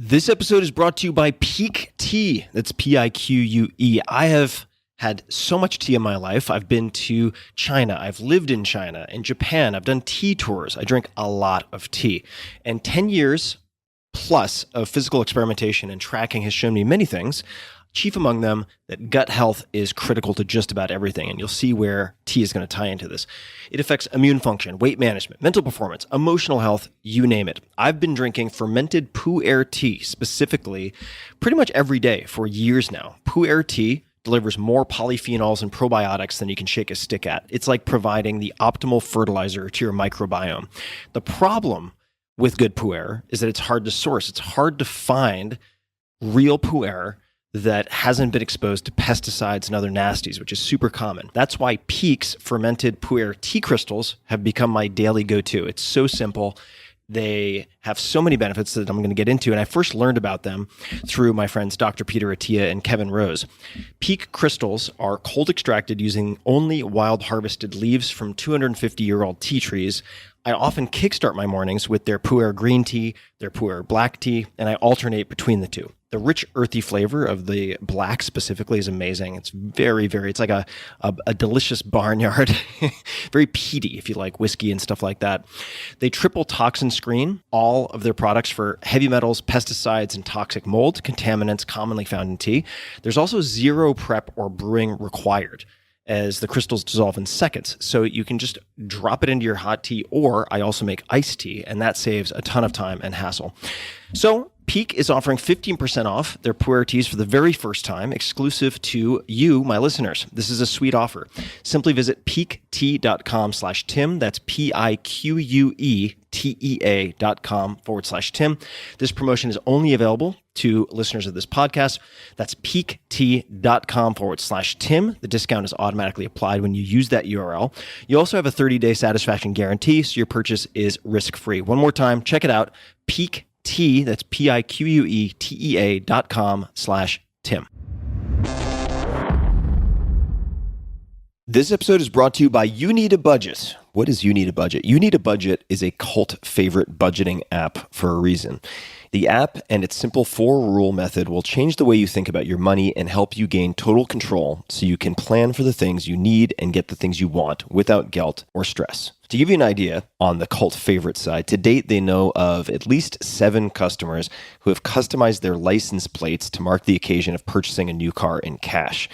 This episode is brought to you by Peak Tea. That's Pique. I have had so much tea in my life. I've been to China. I've lived in China and Japan. I've done tea tours. I drink a lot of tea. And 10 years plus of physical experimentation and tracking has shown me many things. Chief among them, that gut health is critical to just about everything, and you'll see where tea is going to tie into this. It affects immune function, weight management, mental performance, emotional health, you name it. I've been drinking fermented pu'er tea, specifically, pretty much every day for years now. Pu'er tea delivers more polyphenols and probiotics than you can shake a stick at. It's like providing the optimal fertilizer to your microbiome. The problem with good pu'er is that it's hard to source. It's hard to find real pu'er that hasn't been exposed to pesticides and other nasties, which is super common. That's why Peak's fermented pu'er tea crystals have become my daily go-to. It's so simple. They have so many benefits that I'm going to get into, and I first learned about them through my friends Dr. Peter Attia and Kevin Rose. Peak crystals are cold extracted using only wild harvested leaves from 250-year-old tea trees. I often kickstart my mornings with their pu'er green tea, their pu'er black tea, and I alternate between the two. The rich, earthy flavor of the black specifically is amazing. It's it's like a delicious barnyard, very peaty if you like whiskey and stuff like that. They triple toxin screen all of their products for heavy metals, pesticides, and toxic mold, contaminants commonly found in tea. There's also zero prep or brewing required, as the crystals dissolve in seconds. So you can just drop it into your hot tea, or I also make iced tea, and that saves a ton of time and hassle. So Peak is offering 15% off their pu'er teas for the very first time, exclusive to you, my listeners. This is a sweet offer. Simply visit peaktea.com/Tim. That's PIQUETEA.com/Tim. This promotion is only available to listeners of this podcast. That's peaktea.com/Tim. The discount is automatically applied when you use that URL. You also have a 30-day satisfaction guarantee, so your purchase is risk-free. One more time, check it out. Peak Tea, that's PIQUETEA.com/Tim. This episode is brought to you by You Need a Budget. What is You Need a Budget? You Need a Budget is a cult favorite budgeting app for a reason. The app and its simple 4-rule method will change the way you think about your money and help you gain total control so you can plan for the things you need and get the things you want without guilt or stress. To give you an idea, on the cult favorite side, to date they know of at least 7 customers who have customized their license plates to mark the occasion of purchasing a new car in cash.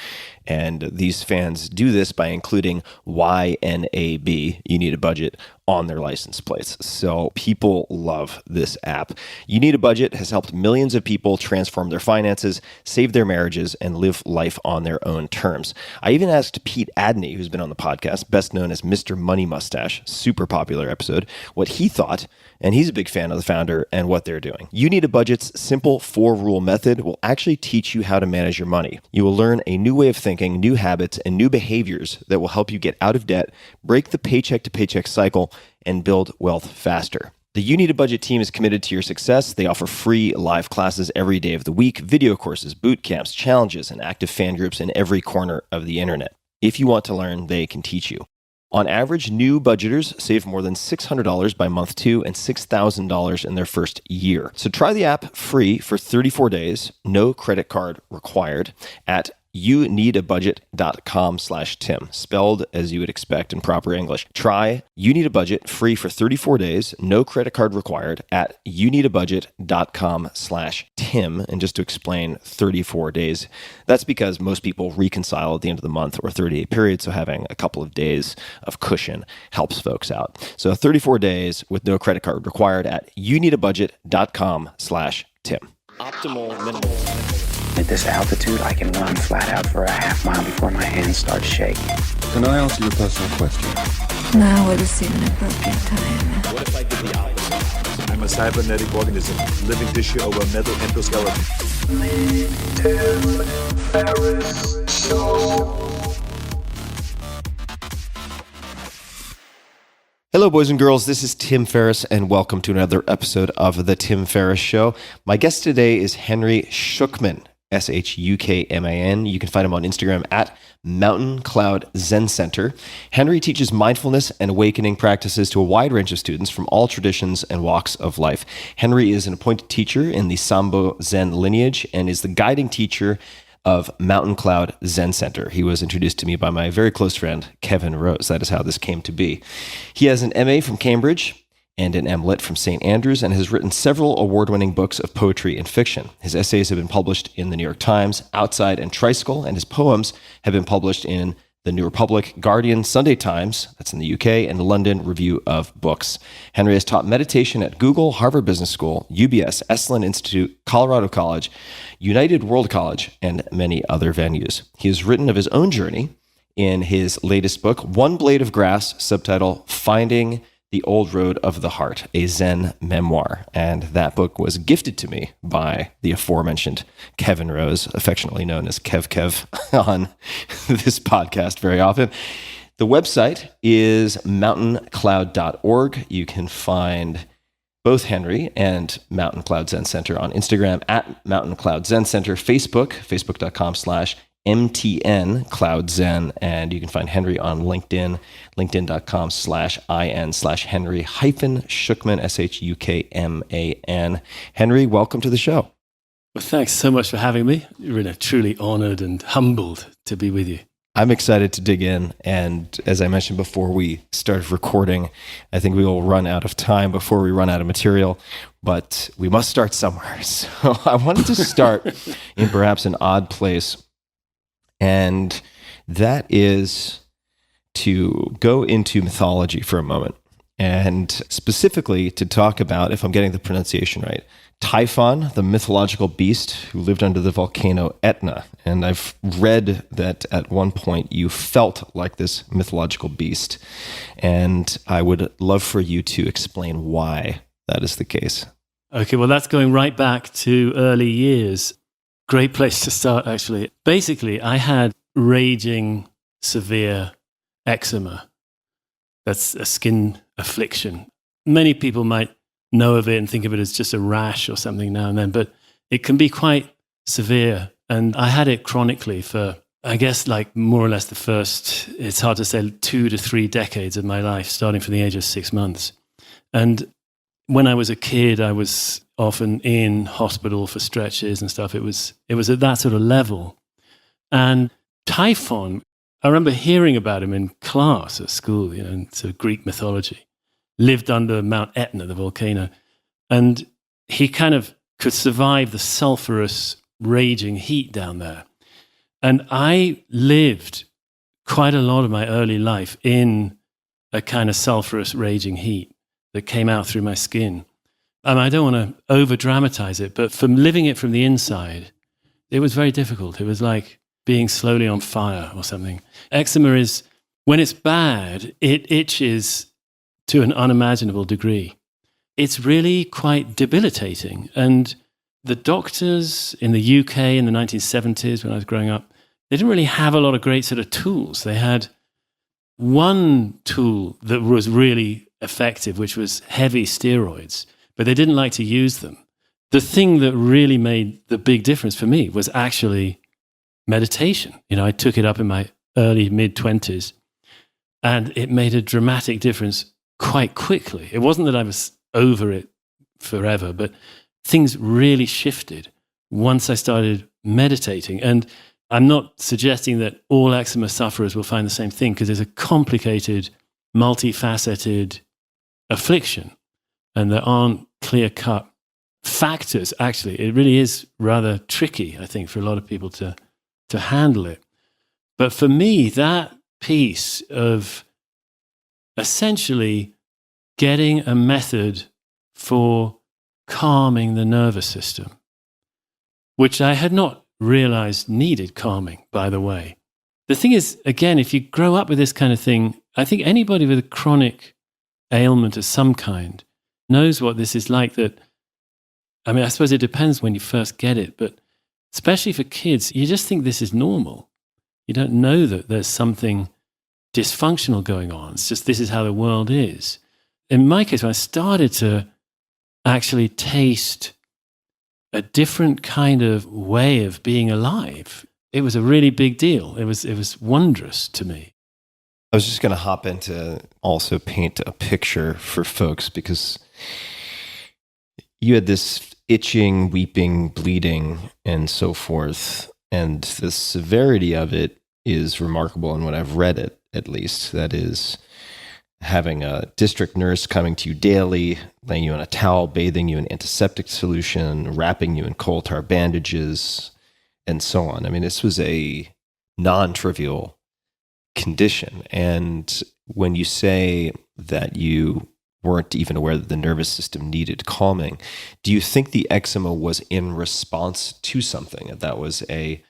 And these fans do this by including YNAB, You Need a Budget, on their license plates. So people love this app. You Need a Budget has helped millions of people transform their finances, save their marriages, and live life on their own terms. I even asked Pete Adney, who's been on the podcast, best known as Mr. Money Mustache, super popular episode, what he thought, and he's a big fan of the founder and what they're doing. You Need a Budget's simple 4-rule method will actually teach you how to manage your money. You will learn a new way of thinking, new habits, and new behaviors that will help you get out of debt, break the paycheck-to-paycheck cycle, and build wealth faster. The You Need a Budget team is committed to your success. They offer free live classes every day of the week, video courses, boot camps, challenges, and active fan groups in every corner of the internet. If you want to learn, they can teach you. On average, new budgeters save more than $600 by month 2 and $6,000 in their first year. So try the app free for 34 days, no credit card required, at youneedabudget.com/Tim, spelled as you would expect in proper English. Try You Need a Budget free for 34 days, no credit card required, at youneedabudget.com/Tim. And just to explain 34 days, that's because most people reconcile at the end of the month or 30-day period, so having a couple of days of cushion helps folks out. So 34 days with no credit card required at youneedabudget.com/Tim. Optimal minimal. At this altitude, I can run flat out for a half mile before my hands start shaking. Can I ask you a personal question? Now would seem an appropriate time. What if I did the opposite? I'm a cybernetic organism, living tissue over metal endoskeleton. Ferriss Show. Hello, boys and girls. This is Tim Ferriss, and welcome to another episode of The Tim Ferriss Show. My guest today is Henry Shukman. Shukman. You can find him on Instagram at Mountain Cloud Zen Center. Henry teaches mindfulness and awakening practices to a wide range of students from all traditions and walks of life. Henry is an appointed teacher in the Sanbo Zen lineage and is the guiding teacher of Mountain Cloud Zen Center. He was introduced to me by my very close friend, Kevin Rose. That is how this came to be. He has an MA from Cambridge and an MLitt from St. Andrews, and has written several award-winning books of poetry and fiction. His essays have been published in the New York Times, Outside, and Tricycle, and his poems have been published in the New Republic, Guardian, Sunday Times, that's in the UK, and the London Review of Books. Henry has taught meditation at Google, Harvard Business School, UBS, Esalen Institute, Colorado College, United World College, and many other venues. He has written of his own journey in his latest book, One Blade of Grass, subtitle Finding the Old Road of the Heart, a Zen Memoir. And that book was gifted to me by the aforementioned Kevin Rose, affectionately known as Kev on this podcast very often. The website is mountaincloud.org. You can find both Henry and Mountain Cloud Zen Center on Instagram at Mountain Cloud Zen Center, facebook.com/MTN Cloud Zen, and you can find Henry on LinkedIn, linkedin.com/IN/Henry-Shukman, Shukman. Henry, welcome to the show. Well, thanks so much for having me. Really, truly honored and humbled to be with you. I'm excited to dig in, and as I mentioned before we started recording, I think we will run out of time before we run out of material, but we must start somewhere. So I wanted to start in perhaps an odd place, and that is to go into mythology for a moment, and specifically to talk about, if I'm getting the pronunciation right, Typhon, the mythological beast who lived under the volcano Etna. And I've read that at one point you felt like this mythological beast, and I would love for you to explain why that is the case. Okay, well, that's going right back to early years. Great place to start, actually. Basically, I had raging, severe eczema. That's a skin affliction. Many people might know of it and think of it as just a rash or something now and then, but it can be quite severe. And I had it chronically for, I guess, like more or less the first, it's hard to say, 2 to 3 decades of my life, starting from the age of 6 months. And when I was a kid, I was often in hospital for stretches and stuff. It was at that sort of level. And Typhon, I remember hearing about him in class at school, in sort of Greek mythology. Lived under Mount Etna, the volcano, and he kind of could survive the sulfurous, raging heat down there. And I lived quite a lot of my early life in a kind of sulfurous, raging heat that came out through my skin. And I don't want to over-dramatize it, but from living it from the inside, it was very difficult. It was like being slowly on fire or something. Eczema is, when it's bad, it itches to an unimaginable degree. It's really quite debilitating. And the doctors in the UK in the 1970s, when I was growing up, they didn't really have a lot of great sort of tools. They had one tool that was really effective, which was heavy steroids, but they didn't like to use them. The thing that really made the big difference for me was actually meditation. I took it up in my early, mid-20s, and it made a dramatic difference quite quickly. It wasn't that I was over it forever, but things really shifted once I started meditating. And I'm not suggesting that all eczema sufferers will find the same thing, because it's a complicated, multifaceted affliction, and there aren't clear-cut factors. Actually, it really is rather tricky, I think, for a lot of people to handle it. But for me, that piece of essentially getting a method for calming the nervous system, which I had not realized needed calming, by the way. The thing is, again, if you grow up with this kind of thing, I think anybody with a chronic ailment of some kind knows what this is like. That, I mean, I suppose it depends when you first get it, but especially for kids, you just think this is normal. You don't know that there's something dysfunctional going on. It's just, this is how the world is. In my case, when I started to actually taste a different kind of way of being alive. It was a really big deal. It was wondrous to me. I was just going to hop in to also paint a picture for folks, because you had this itching, weeping, bleeding, and so forth. And the severity of it is remarkable in what I've read, it at least. That is, having a district nurse coming to you daily, laying you on a towel, bathing you in antiseptic solution, wrapping you in coal tar bandages, and so on. I mean, this was a non-trivial condition. And when you say that you weren't even aware that the nervous system needed calming, do you think the eczema was in response to something, that was a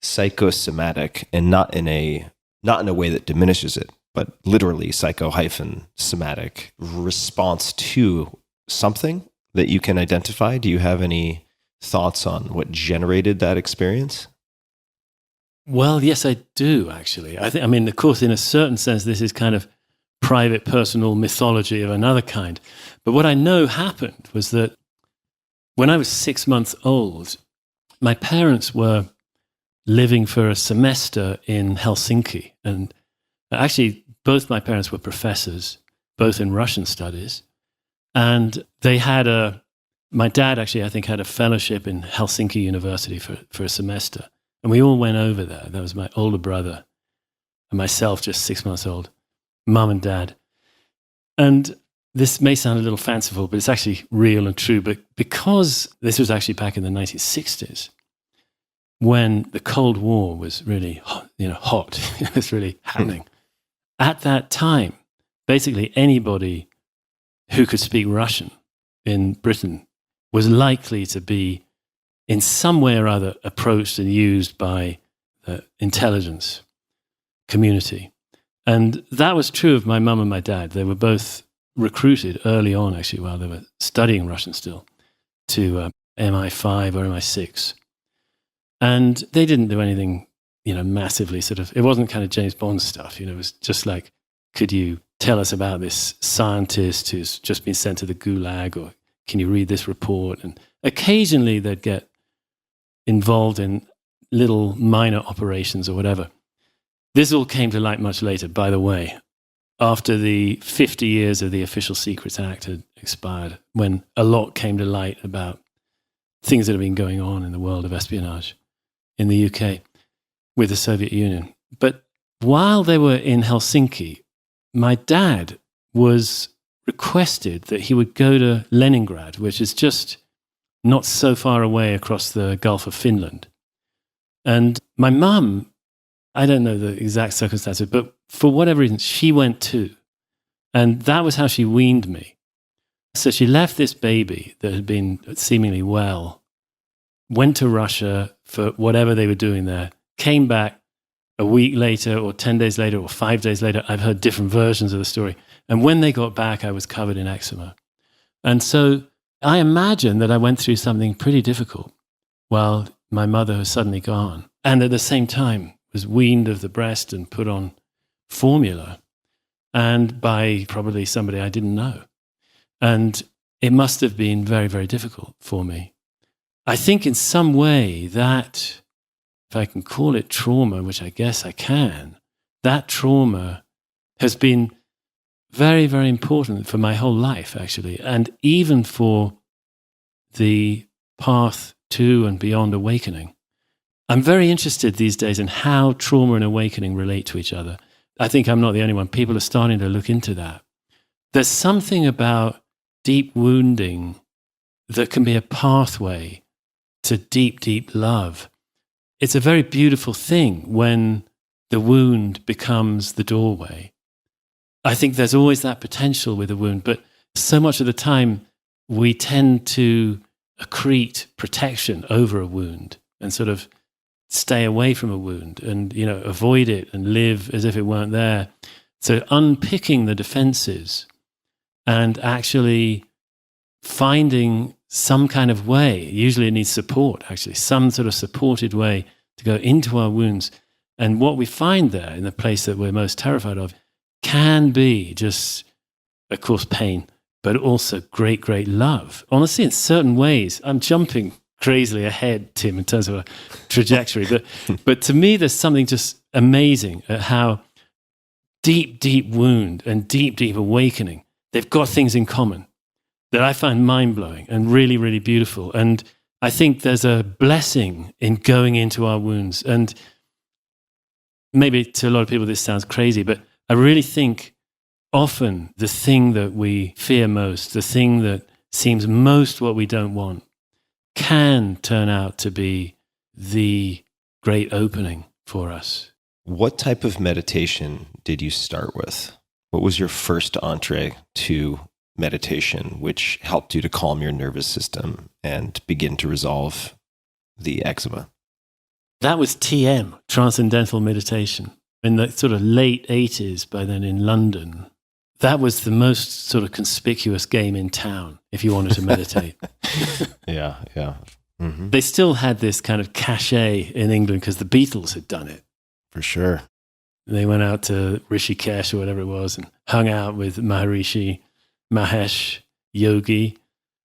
psychosomatic, and not in a way that diminishes it, but literally psycho-somatic response to something that you can identify? Do you have any thoughts on what generated that experience? Well, yes, I do, actually. I mean, of course, in a certain sense, this is kind of private, personal mythology of another kind. But what I know happened was that when I was 6 months old, my parents were living for a semester in Helsinki. And actually, both my parents were professors, both in Russian studies. And they had my dad actually, I think, had a fellowship in Helsinki University for a semester. And we all went over there. That was my older brother and myself, just 6 months old, mum and dad. And this may sound a little fanciful, but it's actually real and true. But because this was actually back in the 1960s, when the Cold War was really hot, it was really happening. At that time, basically anybody who could speak Russian in Britain was likely to be in some way or other approached and used by the intelligence community. And that was true of my mum and my dad. They were both recruited early on, actually, while they were studying Russian still, to MI5 or MI6. And they didn't do anything, massively it wasn't kind of James Bond stuff. It was just like, could you tell us about this scientist who's just been sent to the gulag, or can you read this report? And occasionally they'd get involved in little minor operations or whatever. This all came to light much later, by the way, after the 50 years of the Official Secrets Act had expired, when a lot came to light about things that have been going on in the world of espionage in the UK with the Soviet Union. But while they were in Helsinki, my dad was requested that he would go to Leningrad, which is just not so far away across the Gulf of Finland. And my mum, I don't know the exact circumstances, but for whatever reason, she went too. And that was how she weaned me. So she left this baby that had been seemingly well, went to Russia for whatever they were doing there, came back a week later or 10 days later or 5 days later. I've heard different versions of the story. And when they got back, I was covered in eczema. And so I imagine that I went through something pretty difficult while my mother was suddenly gone. And at the same time, was weaned of the breast and put on formula, and by probably somebody I didn't know. And it must have been very, very difficult for me. I think in some way that, if I can call it trauma, which I guess I can, that trauma has been very, very important for my whole life, actually, and even for the path to and beyond awakening. I'm very interested these days in how trauma and awakening relate to each other. I think I'm not the only one. People are starting to look into that. There's something about deep wounding that can be a pathway to deep, deep love. It's a very beautiful thing when the wound becomes the doorway. I think there's always that potential with a wound, but so much of the time we tend to accrete protection over a wound and sort of stay away from a wound and, avoid it and live as if it weren't there. So unpicking the defenses and actually finding some kind of way, usually it needs support, actually, some sort of supported way to go into our wounds. And what we find there in the place that we're most terrified of can be just, of course, pain, but also great, great love. Honestly, in certain ways, I'm jumping crazily ahead, Tim, in terms of a trajectory. But to me, there's something just amazing at how deep, deep wound and deep, deep awakening, they've got things in common that I find mind-blowing and really, really beautiful. And I think there's a blessing in going into our wounds. And maybe to a lot of people this sounds crazy, but I really think often the thing that we fear most, the thing that seems most what we don't want, can turn out to be the great opening for us. What type of meditation did you start with? What was your first entree to meditation, which helped you to calm your nervous system and begin to resolve the eczema? That was TM, Transcendental Meditation, in the sort of late 80s, by then in London. That was the most sort of conspicuous game in town if you wanted to meditate. Yeah. Mm-hmm. They still had this kind of cachet in England because the Beatles had done it. For sure. They went out to Rishikesh or whatever it was and hung out with Maharishi Mahesh Yogi.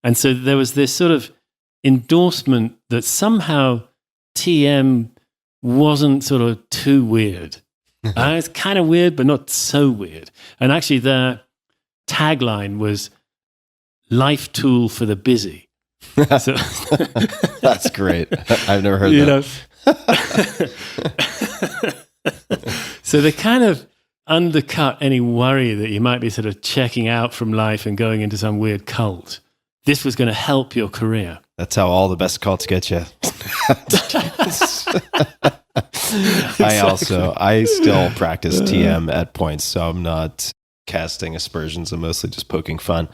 And so there was this sort of endorsement that somehow TM wasn't sort of too weird. It's kind of weird, but not so weird. And actually their tagline was life tool for the busy. So, that's great. I've never heard that. So they kind of undercut any worry that you might be sort of checking out from life and going into some weird cult. This was going to help your career. That's how all the best cults get you. I still practice TM at points, so I'm not casting aspersions. I'm mostly just poking fun.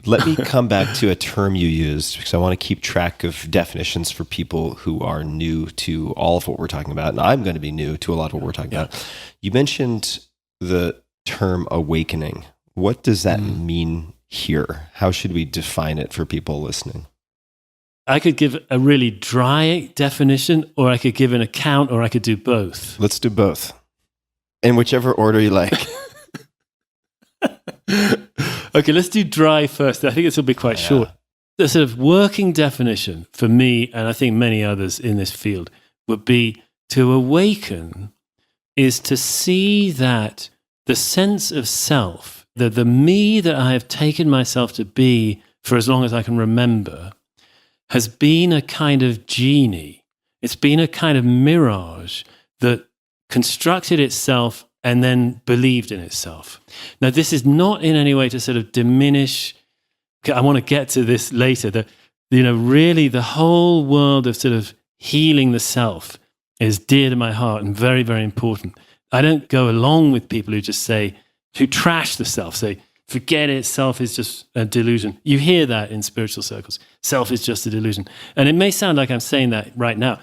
Let me come back to a term you used, because I want to keep track of definitions for people who are new to all of what we're talking about. And I'm going to be new to a lot of what we're talking about. You mentioned the term awakening. What does that mean here? How should we define it for people listening? I could give a really dry definition, or I could give an account, or I could do both. Let's do both. In whichever order you like. Okay, let's do dry first. I think this will be quite short. The sort of working definition for me, and I think many others in this field, would be to awaken is to see that the sense of self, the me that I have taken myself to be for as long as I can remember, has been a kind of genie. It's been a kind of mirage that constructed itself and then believed in itself. Now, this is not in any way to sort of diminish. I want to get to this later. That, really the whole world of sort of healing the self is dear to my heart and very, very important. I don't go along with people who trash the self, say, forget it, self is just a delusion. You hear that in spiritual circles. Self is just a delusion. And it may sound like I'm saying that right now.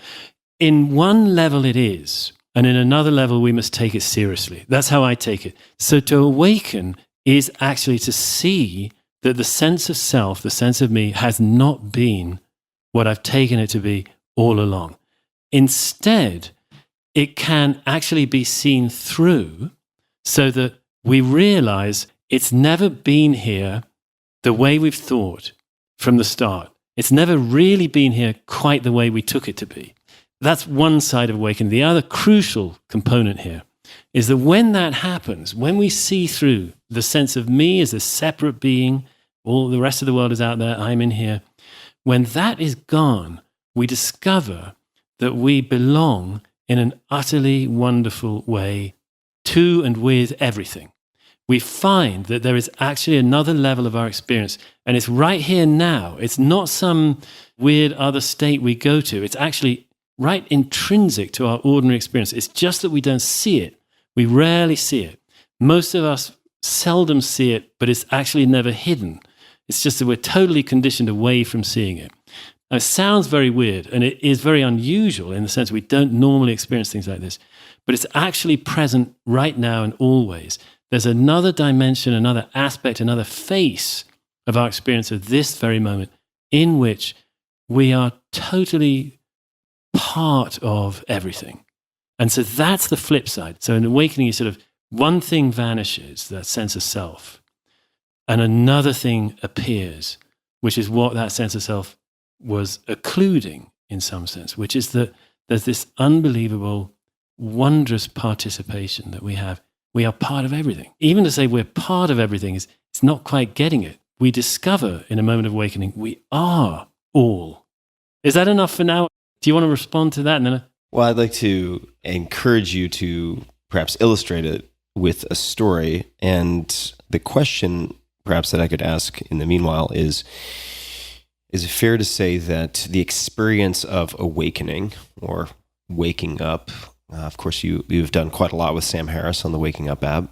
In one level it is, and in another level we must take it seriously. That's how I take it. So to awaken is actually to see that the sense of self, the sense of me, has not been what I've taken it to be all along. Instead, it can actually be seen through so that we realize it's never been here the way we've thought from the start. It's never really been here quite the way we took it to be. That's one side of awakening. The other crucial component here is that when that happens, when we see through the sense of me as a separate being, all the rest of the world is out there, I'm in here, when that is gone, we discover that we belong in an utterly wonderful way to and with everything. We find that there is actually another level of our experience, and it's right here now. It's not some weird other state we go to. It's actually right intrinsic to our ordinary experience. It's just that we don't see it. We rarely see it. Most of us seldom see it, but it's actually never hidden. It's just that we're totally conditioned away from seeing it. Now, it sounds very weird, and it is very unusual in the sense we don't normally experience things like this, but it's actually present right now and always. There's another dimension, another aspect, another face of our experience of this very moment in which we are totally part of everything. And so that's the flip side. So in awakening, you sort of, one thing vanishes, that sense of self, and another thing appears, which is what that sense of self was occluding in some sense, which is that there's this unbelievable, wondrous participation that we have. We are part of everything. Even to say we're part of everything is it's not quite getting it. We discover in a moment of awakening, we are all. Is that enough for now? Do you want to respond to that? And then Well, I'd like to encourage you to perhaps illustrate it with a story. And the question perhaps that I could ask in the meanwhile is it fair to say that the experience of awakening or waking up, of course, you've done quite a lot with Sam Harris on the Waking Up app,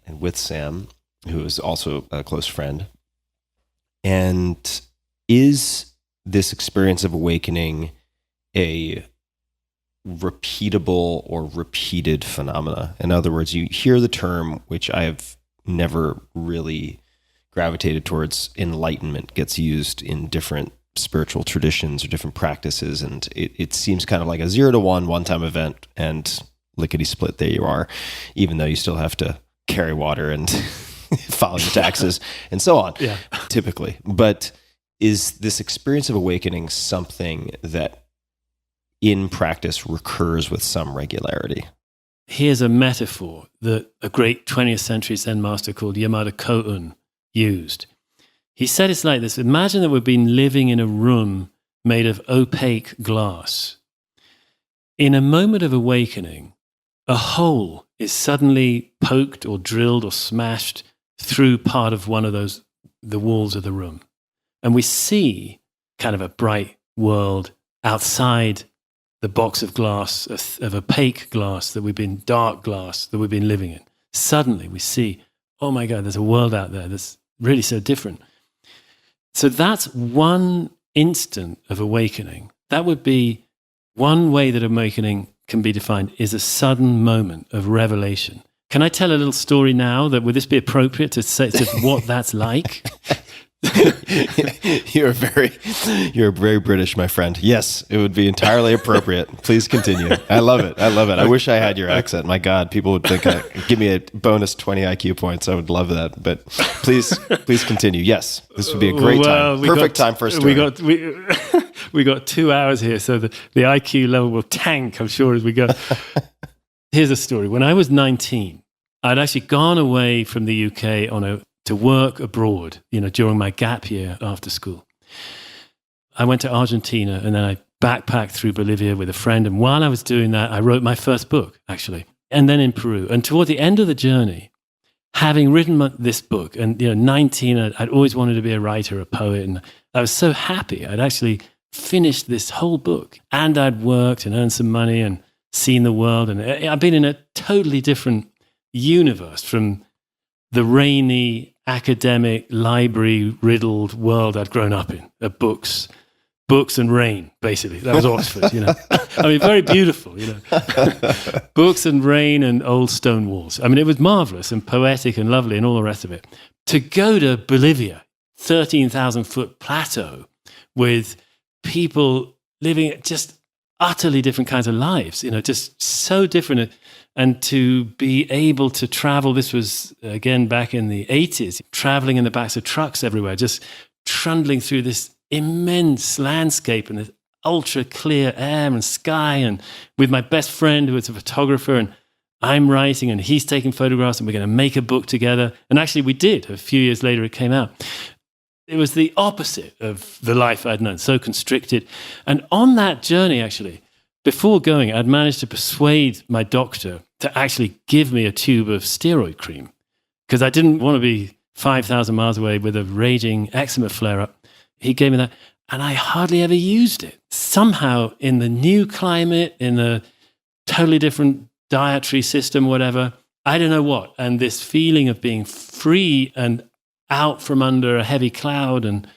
and with Sam, who is also a close friend. And is this experience of awakening a repeatable or repeated phenomena? In other words, you hear the term, which I have never really gravitated towards, enlightenment, gets used in different spiritual traditions or different practices, and it seems kind of like a 0 to 1 one-time event, and lickety split, there you are, even though you still have to carry water and file your taxes and so on, typically. But is this experience of awakening something that in practice recurs with some regularity? here's a metaphor that a great 20th century Zen master called Yamada Koun used. He said it's like this: imagine that we've been living in a room made of opaque glass. In a moment of awakening, a hole is suddenly poked or drilled or smashed through part of one of the walls of the room. And we see kind of a bright world outside the box of glass, of opaque glass dark glass that we've been living in. Suddenly we see, oh my God, there's a world out there that's really so different. So that's one instant of awakening. That would be one way that awakening can be defined, is a sudden moment of revelation. Can I tell a little story now? Would this be appropriate to say what that's like? You're very British, my friend. Yes, it would be entirely appropriate. Please continue. I love it. I wish I had your accent. My God, people would think give me a bonus 20 IQ points. I would love that. But please continue. Yes, this would be a great time. Perfect time for a story. We got 2 hours here, so the IQ level will tank, I'm sure, as we go. Here's a story. When I was 19, I'd actually gone away from the UK to work abroad, during my gap year after school. I went to Argentina and then I backpacked through Bolivia with a friend. And while I was doing that, I wrote my first book, actually, and then in Peru. And toward the end of the journey, having written this book, and 19, I'd always wanted to be a writer, a poet, and I was so happy. I'd actually finished this whole book, and I'd worked and earned some money and seen the world. And I've been in a totally different universe from the rainy, academic, library-riddled world I'd grown up in, of books and rain, basically. That was Oxford, I mean, very beautiful, Books and rain and old stone walls. I mean, it was marvelous and poetic and lovely and all the rest of it. To go to Bolivia, 13,000-foot plateau with people living just utterly different kinds of lives, just so different. And to be able to travel, this was, again, back in the 80s, traveling in the backs of trucks everywhere, just trundling through this immense landscape and this ultra clear air and sky, and with my best friend who was a photographer, and I'm writing and he's taking photographs, and we're going to make a book together. And actually we did. A few years later it came out. It was the opposite of the life I'd known, so constricted. And on that journey, actually, before going, I'd managed to persuade my doctor to actually give me a tube of steroid cream, because I didn't want to be 5,000 miles away with a raging eczema flare-up. He gave me that, and I hardly ever used it. Somehow, in the new climate, in a totally different dietary system, whatever, I don't know what, and this feeling of being free and out from under a heavy cloud, and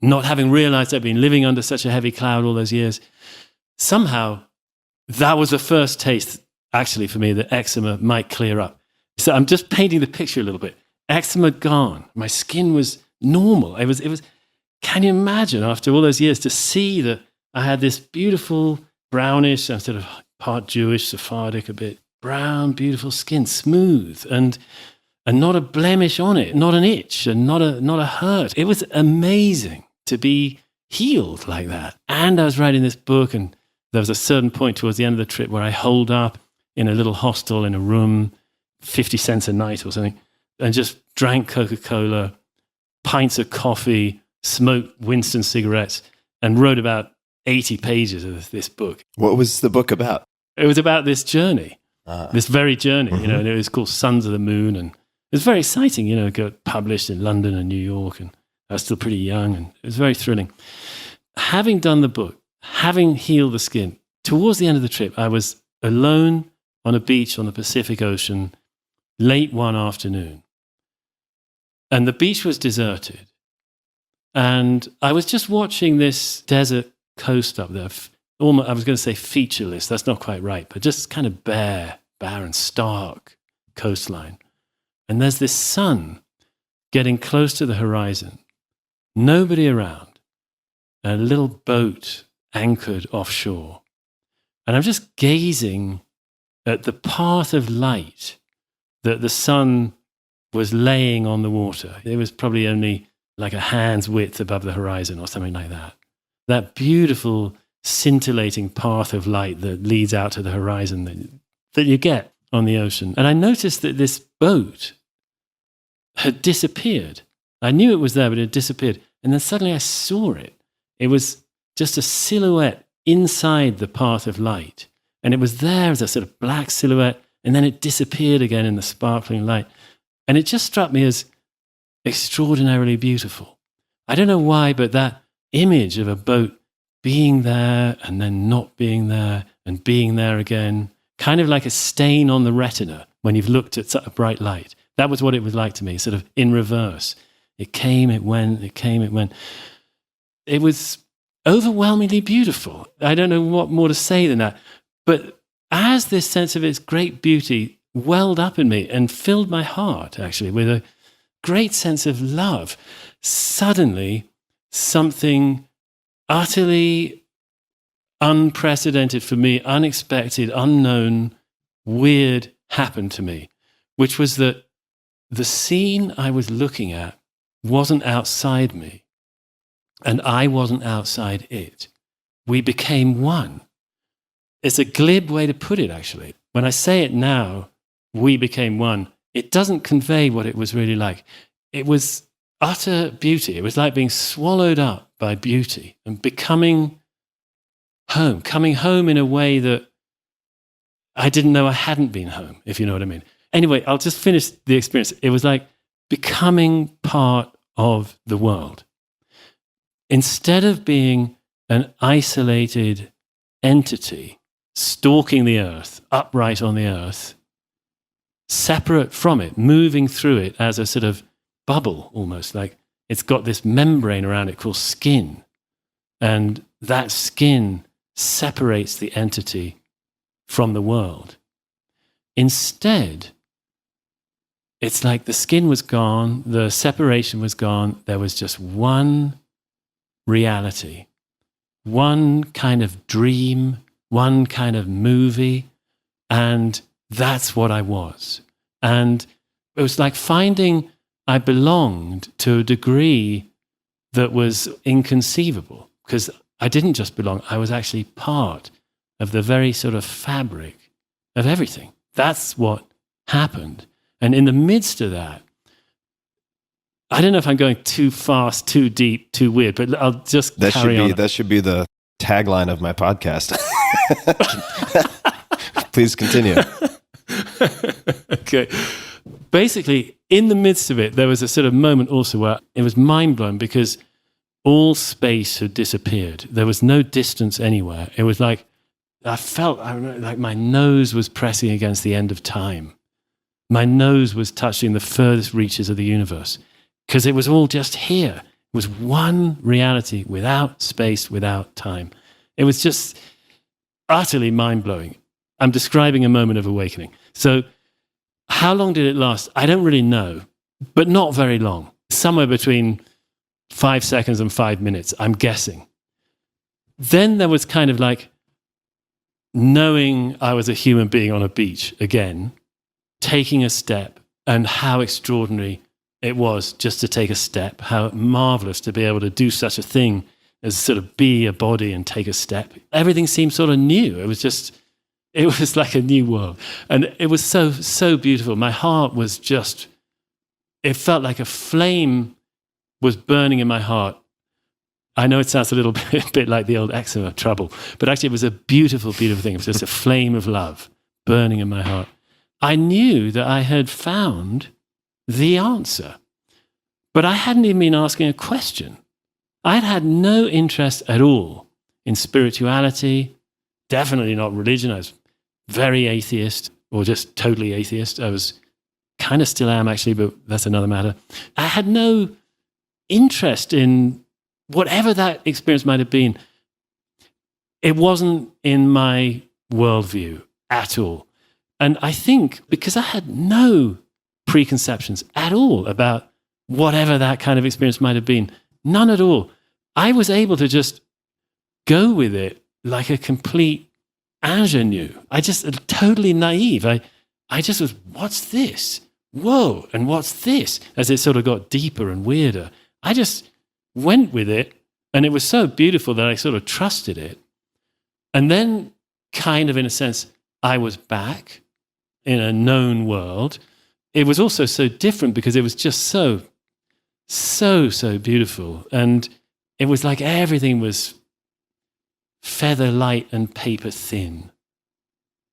not having realized I'd been living under such a heavy cloud all those years, somehow that was the first taste, actually, for me, that eczema might clear up. So I'm just painting the picture a little bit. Eczema gone. My skin was normal. It was. Can you imagine, after all those years, to see that I had this beautiful brownish, I'm sort of part Jewish, Sephardic, a bit brown, beautiful skin, smooth, and not a blemish on it, not an itch, and not a hurt. It was amazing to be healed like that. And I was writing this book, and there was a certain point towards the end of the trip where I holed up in a little hostel in a room, 50 cents a night or something, and just drank Coca-Cola, pints of coffee, smoked Winston cigarettes, and wrote about 80 pages of this book. What was the book about? It was about this journey, this very journey, you know, and it was called Sons of the Moon, and it was very exciting, you know, it got published in London and New York, and I was still pretty young, and it was very thrilling. Having done the book, having healed the skin, towards the end of the trip, I was alone on a beach on the Pacific Ocean late one afternoon. And the beach was deserted. And I was just watching this desert coast up there. Almost, I was going to say featureless. That's not quite right, but just kind of barren, stark coastline. And there's this sun getting close to the horizon. Nobody around. A little boat anchored offshore. And I'm just gazing at the path of light that the sun was laying on the water. It was probably only like a hand's width above the horizon or something like that. That beautiful, scintillating path of light that leads out to the horizon that you get on the ocean. And I noticed that this boat had disappeared. I knew it was there, but it had disappeared. And then suddenly I saw it. It was just a silhouette inside the path of light. And it was there as a sort of black silhouette, and then it disappeared again in the sparkling light. And it just struck me as extraordinarily beautiful. I don't know why, but that image of a boat being there and then not being there and being there again, kind of like a stain on the retina when you've looked at a bright light. That was what it was like to me, sort of in reverse. It came, it went, it came, it went. It was overwhelmingly beautiful. I don't know what more to say than that. But as this sense of its great beauty welled up in me and filled my heart, actually, with a great sense of love, suddenly something utterly unprecedented for me, unexpected, unknown, weird happened to me, which was that the scene I was looking at wasn't outside me, and I wasn't outside it. We became one. It's a glib way to put it, actually. When I say it now, we became one, it doesn't convey what it was really like. It was utter beauty. It was like being swallowed up by beauty and becoming home, coming home in a way that I didn't know I hadn't been home, if you know what I mean. Anyway, I'll just finish the experience. It was like becoming part of the world. Instead of being an isolated entity stalking the earth, upright on the earth, separate from it, moving through it as a sort of bubble almost, like it's got this membrane around it called skin. And that skin separates the entity from the world. Instead, it's like the skin was gone, the separation was gone, there was just one reality, one kind of dream, one kind of movie, and that's what I was. And it was like finding I belonged to a degree that was inconceivable, because I didn't just belong, I was actually part of the very sort of fabric of everything. That's what happened. And in the midst of that, I don't know if I'm going too fast, too deep, too weird, but I'll just carry on. That should be the tagline of my podcast. Please continue. Okay. Basically, in the midst of it, there was a sort of moment also where it was mind-blowing because all space had disappeared. There was no distance anywhere. It was like, I felt like my nose was pressing against the end of time. My nose was touching the furthest reaches of the universe because it was all just here. It was one reality without space, without time. It was just utterly mind-blowing. I'm describing a moment of awakening. So how long did it last? I don't really know, but not very long. Somewhere between 5 seconds and 5 minutes, I'm guessing. Then there was kind of like knowing I was a human being on a beach again, taking a step, and how extraordinary it was just to take a step, how marvelous to be able to do such a thing as sort of be a body and take a step. Everything seemed sort of new. It was like a new world. And it was so, so beautiful. My heart was just, it felt like a flame was burning in my heart. I know it sounds a little bit like the old eczema trouble, but actually it was a beautiful, beautiful thing. It was just a flame of love burning in my heart. I knew that I had found the answer, but I hadn't even been asking a question. I'd had no interest at all in spirituality, definitely not religion. I was very atheist, or just totally atheist. I was kind of still am, actually, but that's another matter. I had no interest in whatever that experience might have been. It wasn't in my worldview at all. And I think because I had no preconceptions at all about whatever that kind of experience might have been, none at all, I was able to just go with it like a complete ingenue. I just totally naive. I just was, what's this? Whoa, and what's this? As it sort of got deeper and weirder. I just went with it, and it was so beautiful that I sort of trusted it. And then, kind of in a sense, I was back in a known world. It was also so different because it was just so beautiful. And it was like everything was feather light and paper thin,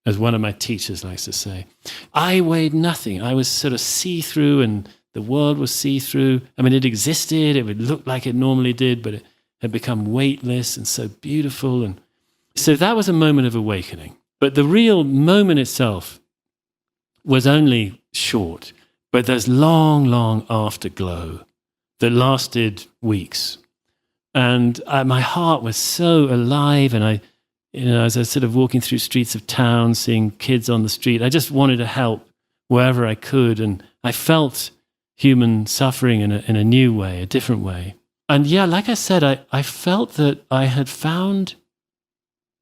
as one of my teachers likes to say. I weighed nothing. I was sort of see-through, and the world was see-through. I mean, it existed. It would look like it normally did, but it had become weightless and so beautiful. And so that was a moment of awakening. But the real moment itself was only short. But there's long afterglow that lasted weeks. And my heart was so alive, and as I was sort of walking through streets of town, seeing kids on the street, I just wanted to help wherever I could. And I felt human suffering in a new way, a different way. And yeah, like I said, I felt that I had found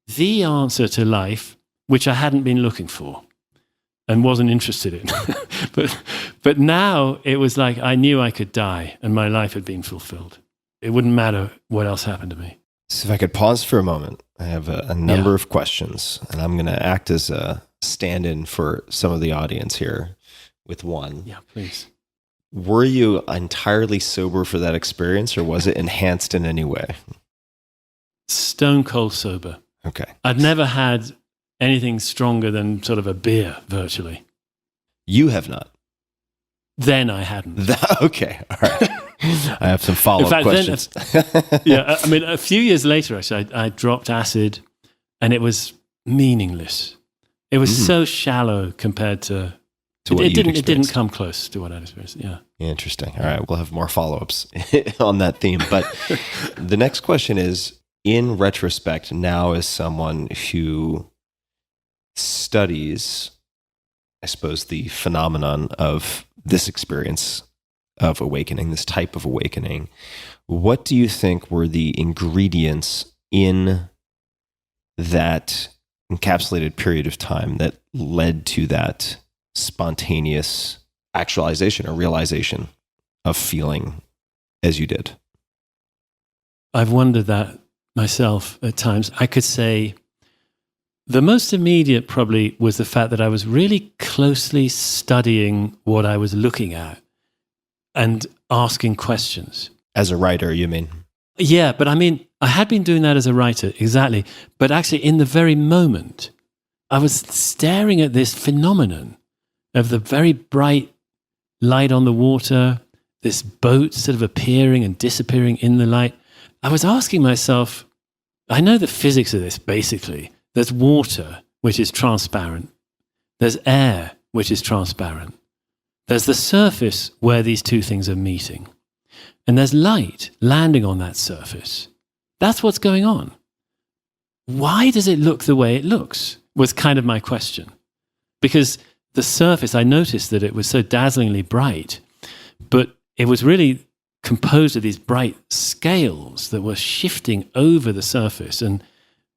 the answer to life, which I hadn't been looking for and wasn't interested in. but now it was like I knew I could die and my life had been fulfilled. It wouldn't matter what else happened to me. So if I could pause for a moment, I have a number of questions, and I'm going to act as a stand-in for some of the audience here with one. Yeah, please. Were you entirely sober for that experience, or was it enhanced in any way? Stone cold sober. Okay. I'd never had anything stronger than sort of a beer, virtually. You have not? Then I hadn't. Okay, all right. I have some follow-up questions. Yeah, I mean, a few years later, actually, I dropped acid, and it was meaningless. It was so shallow compared to what it didn't come close to what I'd experienced. Yeah. Interesting. All right, we'll have more follow-ups on that theme. But the next question is, in retrospect, now as someone who studies, I suppose, the phenomenon of this experience of awakening, this type of awakening, what do you think were the ingredients in that encapsulated period of time that led to that spontaneous actualization or realization of feeling as you did? I've wondered that myself at times. I could say the most immediate probably was the fact that I was really closely studying what I was looking at and asking questions. As a writer, you mean? Yeah, but I mean, I had been doing that as a writer, exactly. But actually, in the very moment, I was staring at this phenomenon of the very bright light on the water, this boat sort of appearing and disappearing in the light. I was asking myself, I know the physics of this, basically. There's water, which is transparent. There's air, which is transparent. There's the surface where these two things are meeting. And there's light landing on that surface. That's what's going on. Why does it look the way it looks? Was kind of my question. Because the surface, I noticed that it was so dazzlingly bright, but it was really composed of these bright scales that were shifting over the surface. And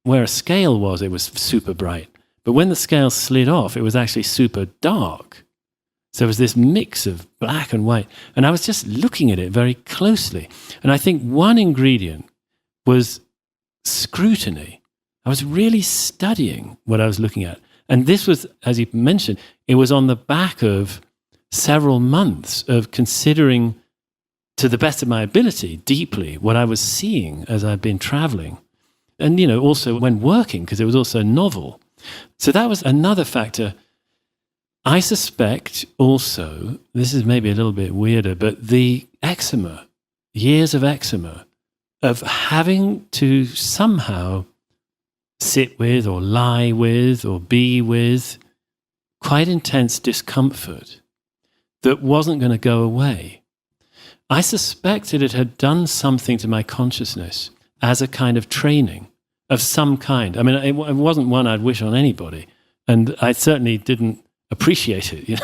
where a scale was, it was super bright. But when the scales slid off, it was actually super dark. So it was this mix of black and white. And I was just looking at it very closely. And I think one ingredient was scrutiny. I was really studying what I was looking at. And this was, as you mentioned, it was on the back of several months of considering, to the best of my ability, deeply what I was seeing as I'd been traveling. And, also when working, because it was also novel. So that was another factor. I suspect also, this is maybe a little bit weirder, but the eczema, years of eczema, of having to somehow sit with or lie with or be with quite intense discomfort that wasn't going to go away. I suspected it had done something to my consciousness as a kind of training of some kind. I mean, it wasn't one I'd wish on anybody, and I certainly didn't appreciate it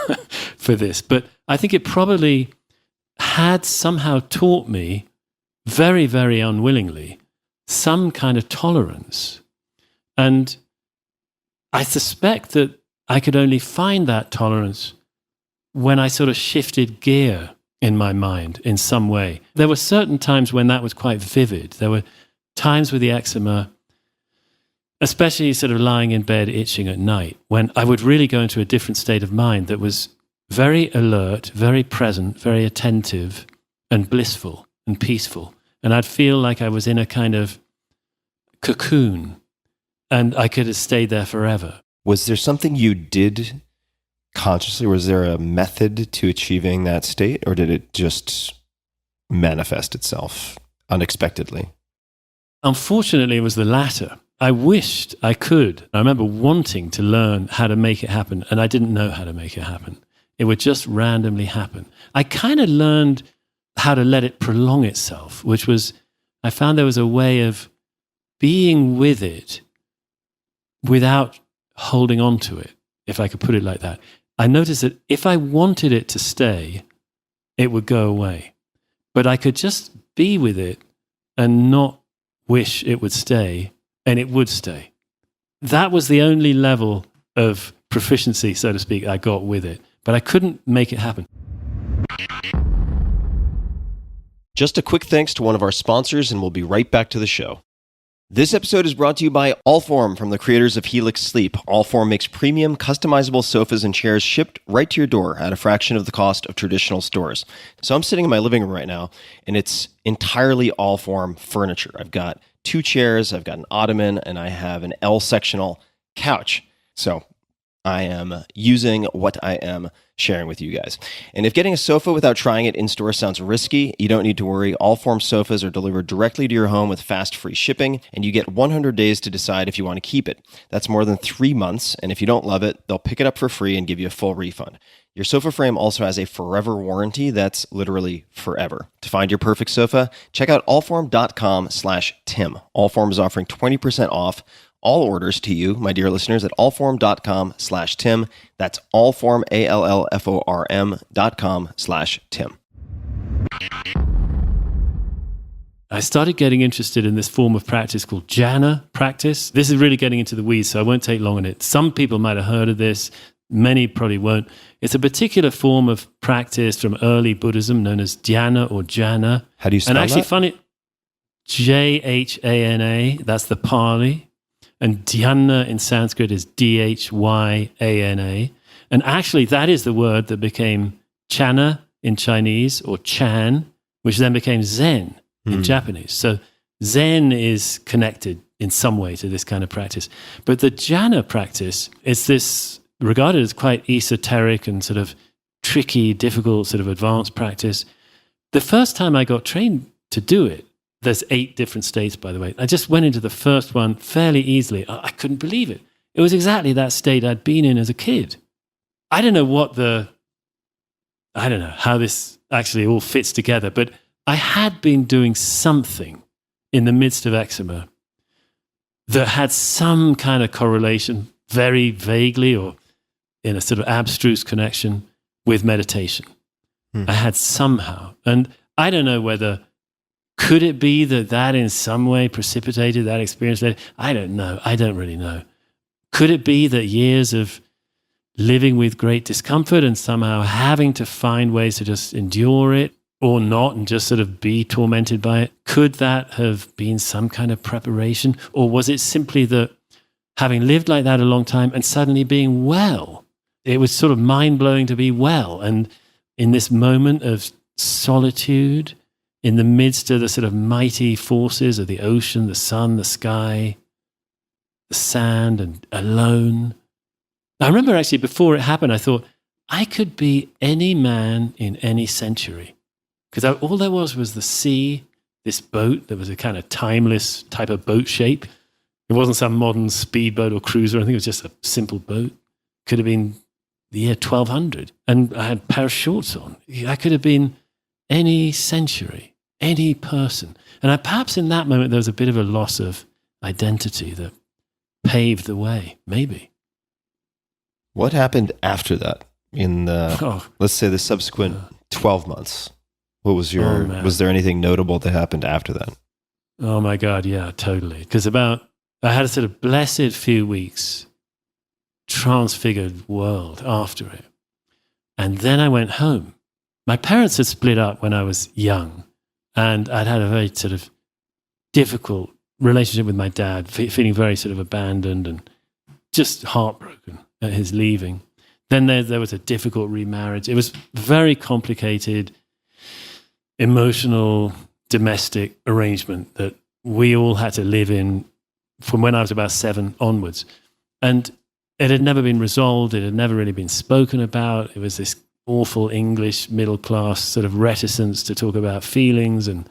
for this, but I think it probably had somehow taught me, very, very unwillingly, some kind of tolerance. And I suspect that I could only find that tolerance when I sort of shifted gear in my mind in some way. There were certain times when that was quite vivid. There were times with the eczema, especially sort of lying in bed itching at night, when I would really go into a different state of mind that was very alert, very present, very attentive, and blissful and peaceful. And I'd feel like I was in a kind of cocoon, and I could have stayed there forever. Was there something you did consciously? Was there a method to achieving that state, or did it just manifest itself unexpectedly? Unfortunately, it was the latter. I wished I could. I remember wanting to learn how to make it happen, and I didn't know how to make it happen. It would just randomly happen. I kind of learned how to let it prolong itself, which was, I found there was a way of being with it without holding on to it, if I could put it like that. I noticed that if I wanted it to stay, it would go away. But I could just be with it and not wish it would stay, and it would stay. That was the only level of proficiency, so to speak, I got with it. But I couldn't make it happen. Just a quick thanks to one of our sponsors, and we'll be right back to the show. This episode is brought to you by Allform, from the creators of Helix Sleep. Allform makes premium, customizable sofas and chairs shipped right to your door at a fraction of the cost of traditional stores. So I'm sitting in my living room right now, and it's entirely Allform furniture. I've got 2 chairs, I've got an ottoman, and I have an L-sectional couch. So I am using what I am sharing with you guys. And if getting a sofa without trying it in-store sounds risky, you don't need to worry. Allform sofas are delivered directly to your home with fast, free shipping, and you get 100 days to decide if you want to keep it. That's more than 3 months, and if you don't love it, they'll pick it up for free and give you a full refund. Your sofa frame also has a forever warranty that's literally forever. To find your perfect sofa, check out allform.com/Tim. Allform is offering 20% off all orders to you, my dear listeners, at allform.com/Tim. That's allform, allform.com/Tim. I started getting interested in this form of practice called jhana practice. This is really getting into the weeds, so I won't take long on it. Some people might have heard of this. Many probably won't. It's a particular form of practice from early Buddhism known as dhyana or jhana. How do you spell that? And actually, funny, Jhana, that's the Pali. And dhyana in Sanskrit is Dhyana. And actually, that is the word that became chana in Chinese, or chan, which then became Zen in Japanese. So Zen is connected in some way to this kind of practice. But the jhana practice is this regarded as quite esoteric and sort of tricky, difficult, sort of advanced practice. The first time I got trained to do it, there's 8 different states, by the way. I just went into the first one fairly easily. I couldn't believe it. It was exactly that state I'd been in as a kid. I don't know how this actually all fits together, but I had been doing something in the midst of eczema that had some kind of correlation, very vaguely or in a sort of abstruse connection with meditation. I had somehow, and I don't know whether, could it be that in some way precipitated that experience? I don't know. I don't really know. Could it be that years of living with great discomfort and somehow having to find ways to just endure it or not and just sort of be tormented by it? Could that have been some kind of preparation? Or was it simply that having lived like that a long time and suddenly being well, it was sort of mind-blowing to be well. And in this moment of solitude, in the midst of the sort of mighty forces of the ocean, the sun, the sky, the sand, and alone. I remember actually before it happened, I thought, I could be any man in any century. Because all there was the sea, this boat that was a kind of timeless type of boat shape. It wasn't some modern speedboat or cruiser. I think it was just a simple boat. Could have been the year 1200. And I had a pair of shorts on. I could have been any century, any person. And perhaps in that moment, there was a bit of a loss of identity that paved the way, maybe. What happened after that in the, let's say, the subsequent 12 months? What was was there anything notable that happened after that? Oh my God, yeah, totally. Because I had a sort of blessed few weeks, transfigured world after it. And then I went home. My parents had split up when I was young, and I'd had a very sort of difficult relationship with my dad, feeling very sort of abandoned and just heartbroken at his leaving. Then there was a difficult remarriage. It was very complicated, emotional, domestic arrangement that we all had to live in from when I was about 7 onwards. And it had never been resolved. It had never really been spoken about. It was this awful English middle-class sort of reticence to talk about feelings, and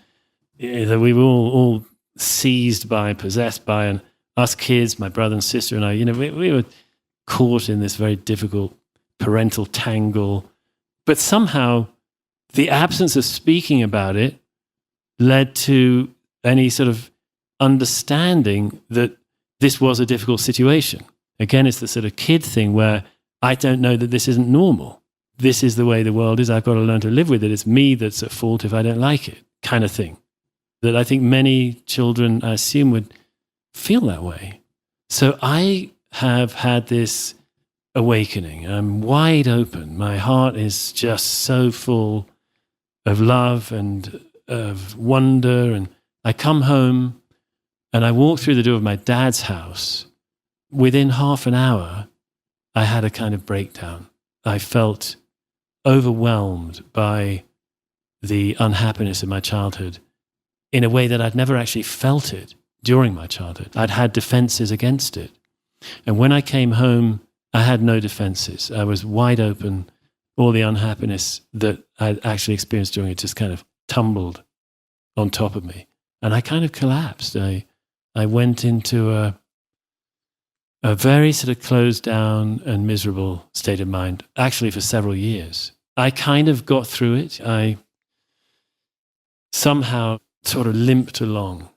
that we were all seized by, possessed by, and us kids, my brother and sister and I, we were caught in this very difficult parental tangle. But somehow the absence of speaking about it led to any sort of understanding that this was a difficult situation. Again, it's the sort of kid thing where I don't know that this isn't normal. This is the way the world is. I've got to learn to live with it. It's me that's at fault if I don't like it, kind of thing. That I think many children, I assume, would feel that way. So I have had this awakening. I'm wide open. My heart is just so full of love and of wonder. And I come home and I walk through the door of my dad's house. Within half an hour, I had a kind of breakdown. I felt overwhelmed by the unhappiness of my childhood in a way that I'd never actually felt it during my childhood. I'd had defenses against it. And when I came home, I had no defenses. I was wide open. All the unhappiness that I'd actually experienced during it just kind of tumbled on top of me. And I kind of collapsed. I went into a very sort of closed down and miserable state of mind, actually for several years. I kind of got through it. I somehow sort of limped along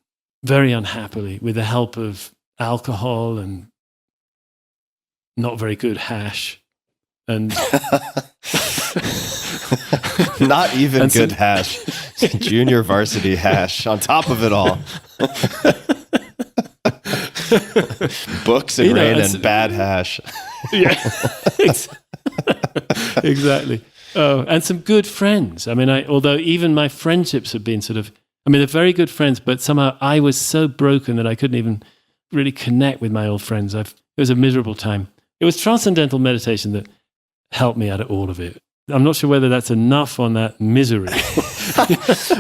very unhappily with the help of alcohol and not very good hash. And not even good hash. Junior varsity hash on top of it all. Books and rain and bad hash. Yeah, exactly. Oh, and some good friends. I mean, although even my friendships have been they're very good friends, but somehow I was so broken that I couldn't even really connect with my old friends. It was a miserable time. It was transcendental meditation that helped me out of all of it. I'm not sure whether that's enough on that misery.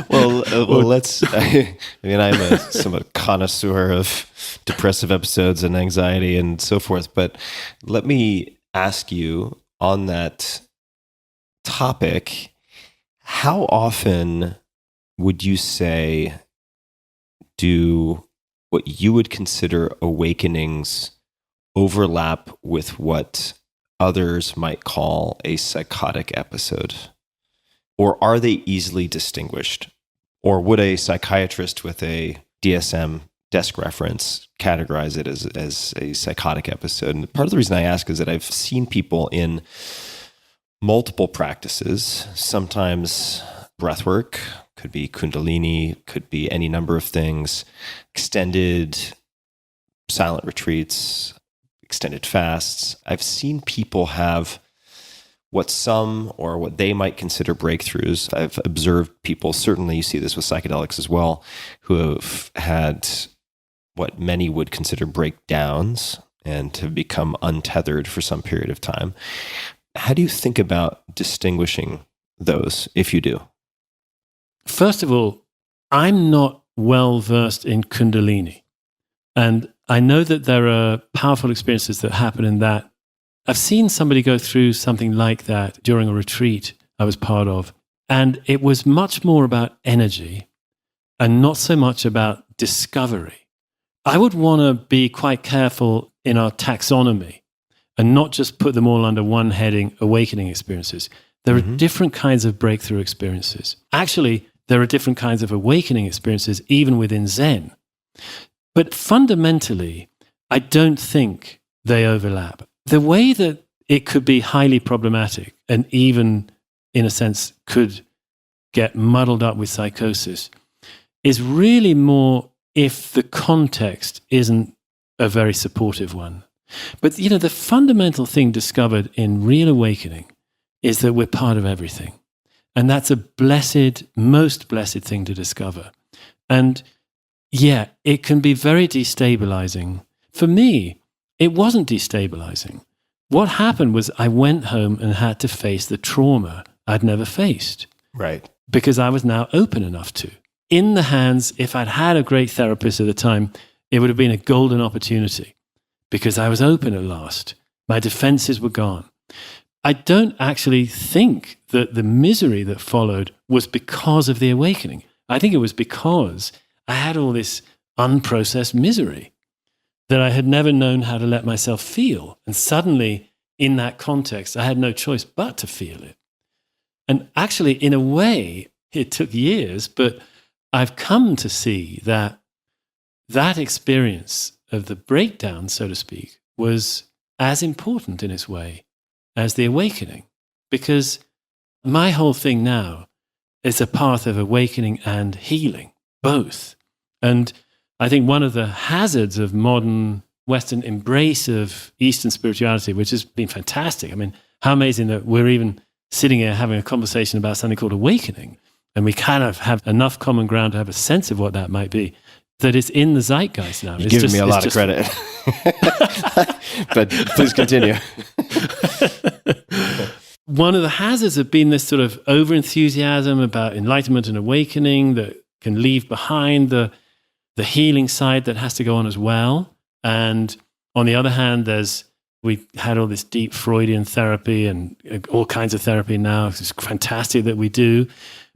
Well, let's. I'm a somewhat connoisseur of depressive episodes and anxiety and so forth, but let me ask you on that topic: how often would you say do what you would consider awakenings overlap with what others might call a psychotic episode? Or are they easily distinguished? Or would a psychiatrist with a DSM desk reference categorize it as a psychotic episode? And part of the reason I ask is that I've seen people in multiple practices, sometimes breathwork, could be Kundalini, could be any number of things, extended silent retreats, extended fasts. I've seen people have what some or what they might consider breakthroughs. I've observed people, certainly you see this with psychedelics as well, who have had what many would consider breakdowns and have become untethered for some period of time. How do you think about distinguishing those, if you do? First of all, I'm not well versed in Kundalini. And I know that there are powerful experiences that happen in that. I've seen somebody go through something like that during a retreat I was part of. And it was much more about energy and not so much about discovery. I would want to be quite careful in our taxonomy and not just put them all under one heading, awakening experiences. There are different kinds of breakthrough experiences. Actually, there are different kinds of awakening experiences even within Zen. But fundamentally, I don't think they overlap. The way that it could be highly problematic and even, in a sense, could get muddled up with psychosis is really more if the context isn't a very supportive one. But, the fundamental thing discovered in real awakening is that we're part of everything. And that's a blessed, most blessed thing to discover. And yeah, it can be very destabilizing. For me, it wasn't destabilizing. What happened was I went home and had to face the trauma I'd never faced. Right. Because I was now open enough to. In the hands, if I'd had a great therapist at the time, it would have been a golden opportunity because I was open at last. My defenses were gone. I don't actually think that the misery that followed was because of the awakening. I think it was because I had all this unprocessed misery that I had never known how to let myself feel. And suddenly, in that context, I had no choice but to feel it. And actually, in a way, it took years, but I've come to see that that experience of the breakdown, so to speak, was as important in its way as the awakening. Because my whole thing now is a path of awakening and healing, both. And I think one of the hazards of modern Western embrace of Eastern spirituality, which has been fantastic. I mean, how amazing that we're even sitting here having a conversation about something called awakening. And we kind of have enough common ground to have a sense of what that might be, that it's in the zeitgeist now. You're giving me a lot of credit. But please continue. One of the hazards have been this sort of over-enthusiasm about enlightenment and awakening that can leave behind the healing side that has to go on as well. And on the other hand, we had all this deep Freudian therapy and all kinds of therapy now. It's fantastic that we do.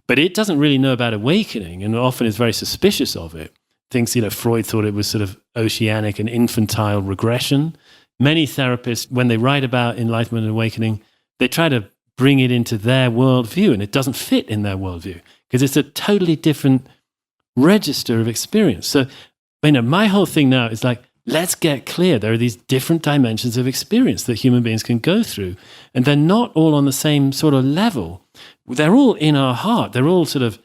But it doesn't really know about awakening and often is very suspicious of it. Thinks, Freud thought it was sort of oceanic and infantile regression. Many therapists, when they write about enlightenment and awakening, they try to bring it into their worldview, and it doesn't fit in their worldview because it's a totally different register of experience. So, my whole thing now is like, let's get clear. There are these different dimensions of experience that human beings can go through, and they're not all on the same sort of level. They're all in our heart. They're all sort of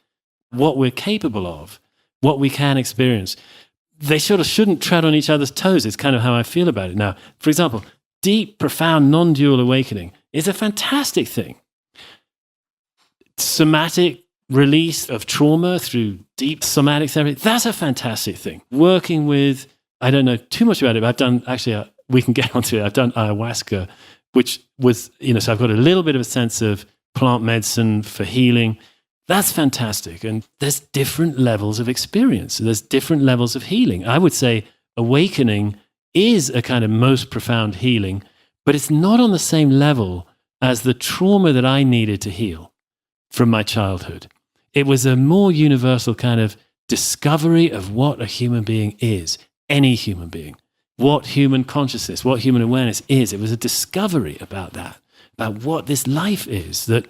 what we're capable of, what we can experience. They sort of shouldn't tread on each other's toes. It's kind of how I feel about it now. For example, deep, profound, non-dual awakening is a fantastic thing. Somatic release of trauma through deep somatic therapy, that's a fantastic thing. Working with, I don't know too much about it, but I've done, actually, we can get onto it. I've done ayahuasca, which was, so I've got a little bit of a sense of plant medicine for healing. That's fantastic. And there's different levels of experience. There's different levels of healing. I would say awakening is a kind of most profound healing, but it's not on the same level as the trauma that I needed to heal from my childhood. It was a more universal kind of discovery of what a human being is, any human being, what human consciousness, what human awareness is. It was a discovery about that, about what this life is, that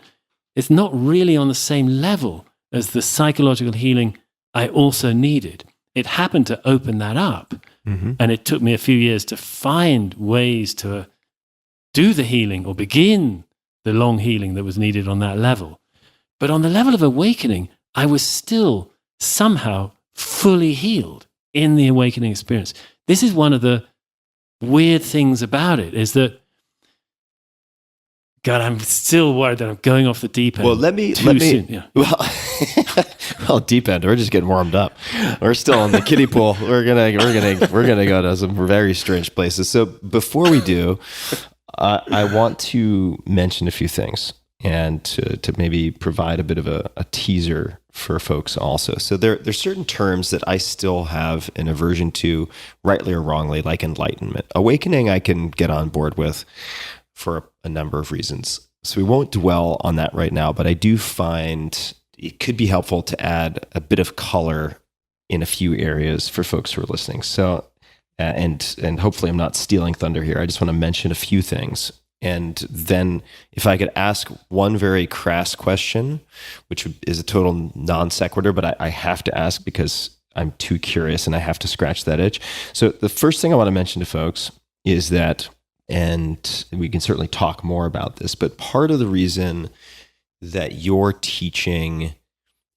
it's not really on the same level as the psychological healing I also needed. It happened to open that up, and it took me a few years to find ways to do the healing or begin the long healing that was needed on that level. But on the level of awakening, I was still somehow fully healed in the awakening experience. This is one of the weird things about it, is that God, I'm still worried that I'm going off the deep end. Well, let me. Soon. Yeah. Well, deep end. We're just getting warmed up. We're still in the kiddie pool. We're gonna go to some very strange places. So before we do, I want to mention a few things and to maybe provide a bit of a teaser for folks also. So there's certain terms that I still have an aversion to, rightly or wrongly, like enlightenment. Awakening, I can get on board with for a number of reasons. So we won't dwell on that right now, but I do find it could be helpful to add a bit of color in a few areas for folks who are listening. So, and hopefully I'm not stealing thunder here. I just want to mention a few things. And then if I could ask one very crass question, which is a total non sequitur, but I have to ask because I'm too curious and I have to scratch that itch. So the first thing I want to mention to folks is that, and we can certainly talk more about this, but part of the reason that your teaching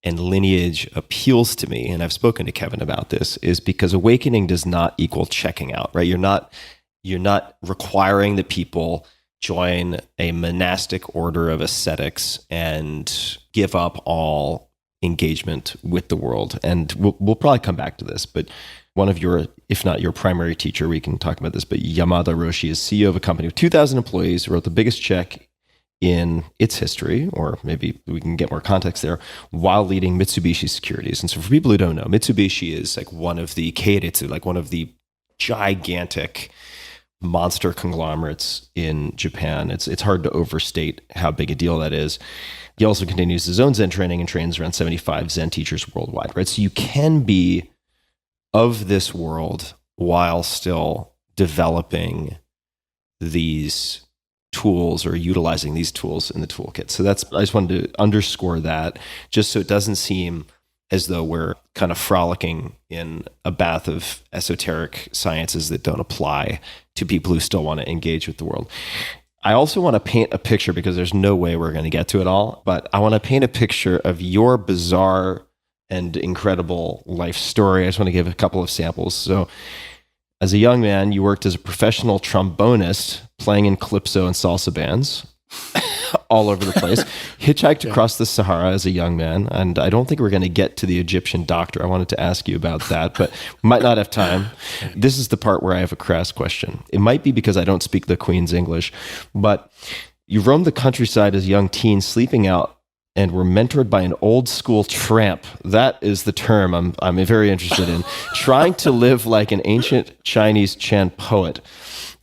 and lineage appeals to me, and I've spoken to Kevin about this, is because awakening does not equal checking out, right? You're not requiring that people join a monastic order of ascetics and give up all engagement with the world. And we'll probably come back to this, but one of your, if not your primary teacher, we can talk about this, but Yamada Roshi is CEO of a company with 2,000 employees, wrote the biggest check in its history, or maybe we can get more context there, while leading Mitsubishi Securities. And so for people who don't know, Mitsubishi is like one of the keiretsu, like one of the gigantic monster conglomerates in Japan. It's hard to overstate how big a deal that is. He also continues his own Zen training and trains around 75 Zen teachers worldwide, right? So you can be of this world while still developing these tools or utilizing these tools in the toolkit. So I just wanted to underscore that, just so it doesn't seem as though we're kind of frolicking in a bath of esoteric sciences that don't apply to people who still want to engage with the world. I also want to paint a picture, because there's no way we're going to get to it all, but I want to paint a picture of your bizarre and incredible life story. I just want to give a couple of samples. So as a young man, you worked as a professional trombonist, playing in calypso and salsa bands all over the place. Hitchhiked across the Sahara as a young man. And I don't think we're going to get to the Egyptian doctor. I wanted to ask you about that, but might not have time. This is the part where I have a crass question. It might be because I don't speak the Queen's English, but you roamed the countryside as a young teen, sleeping out, and were mentored by an old school tramp. That is the term I'm very interested in. Trying to live like an ancient Chinese Chan poet.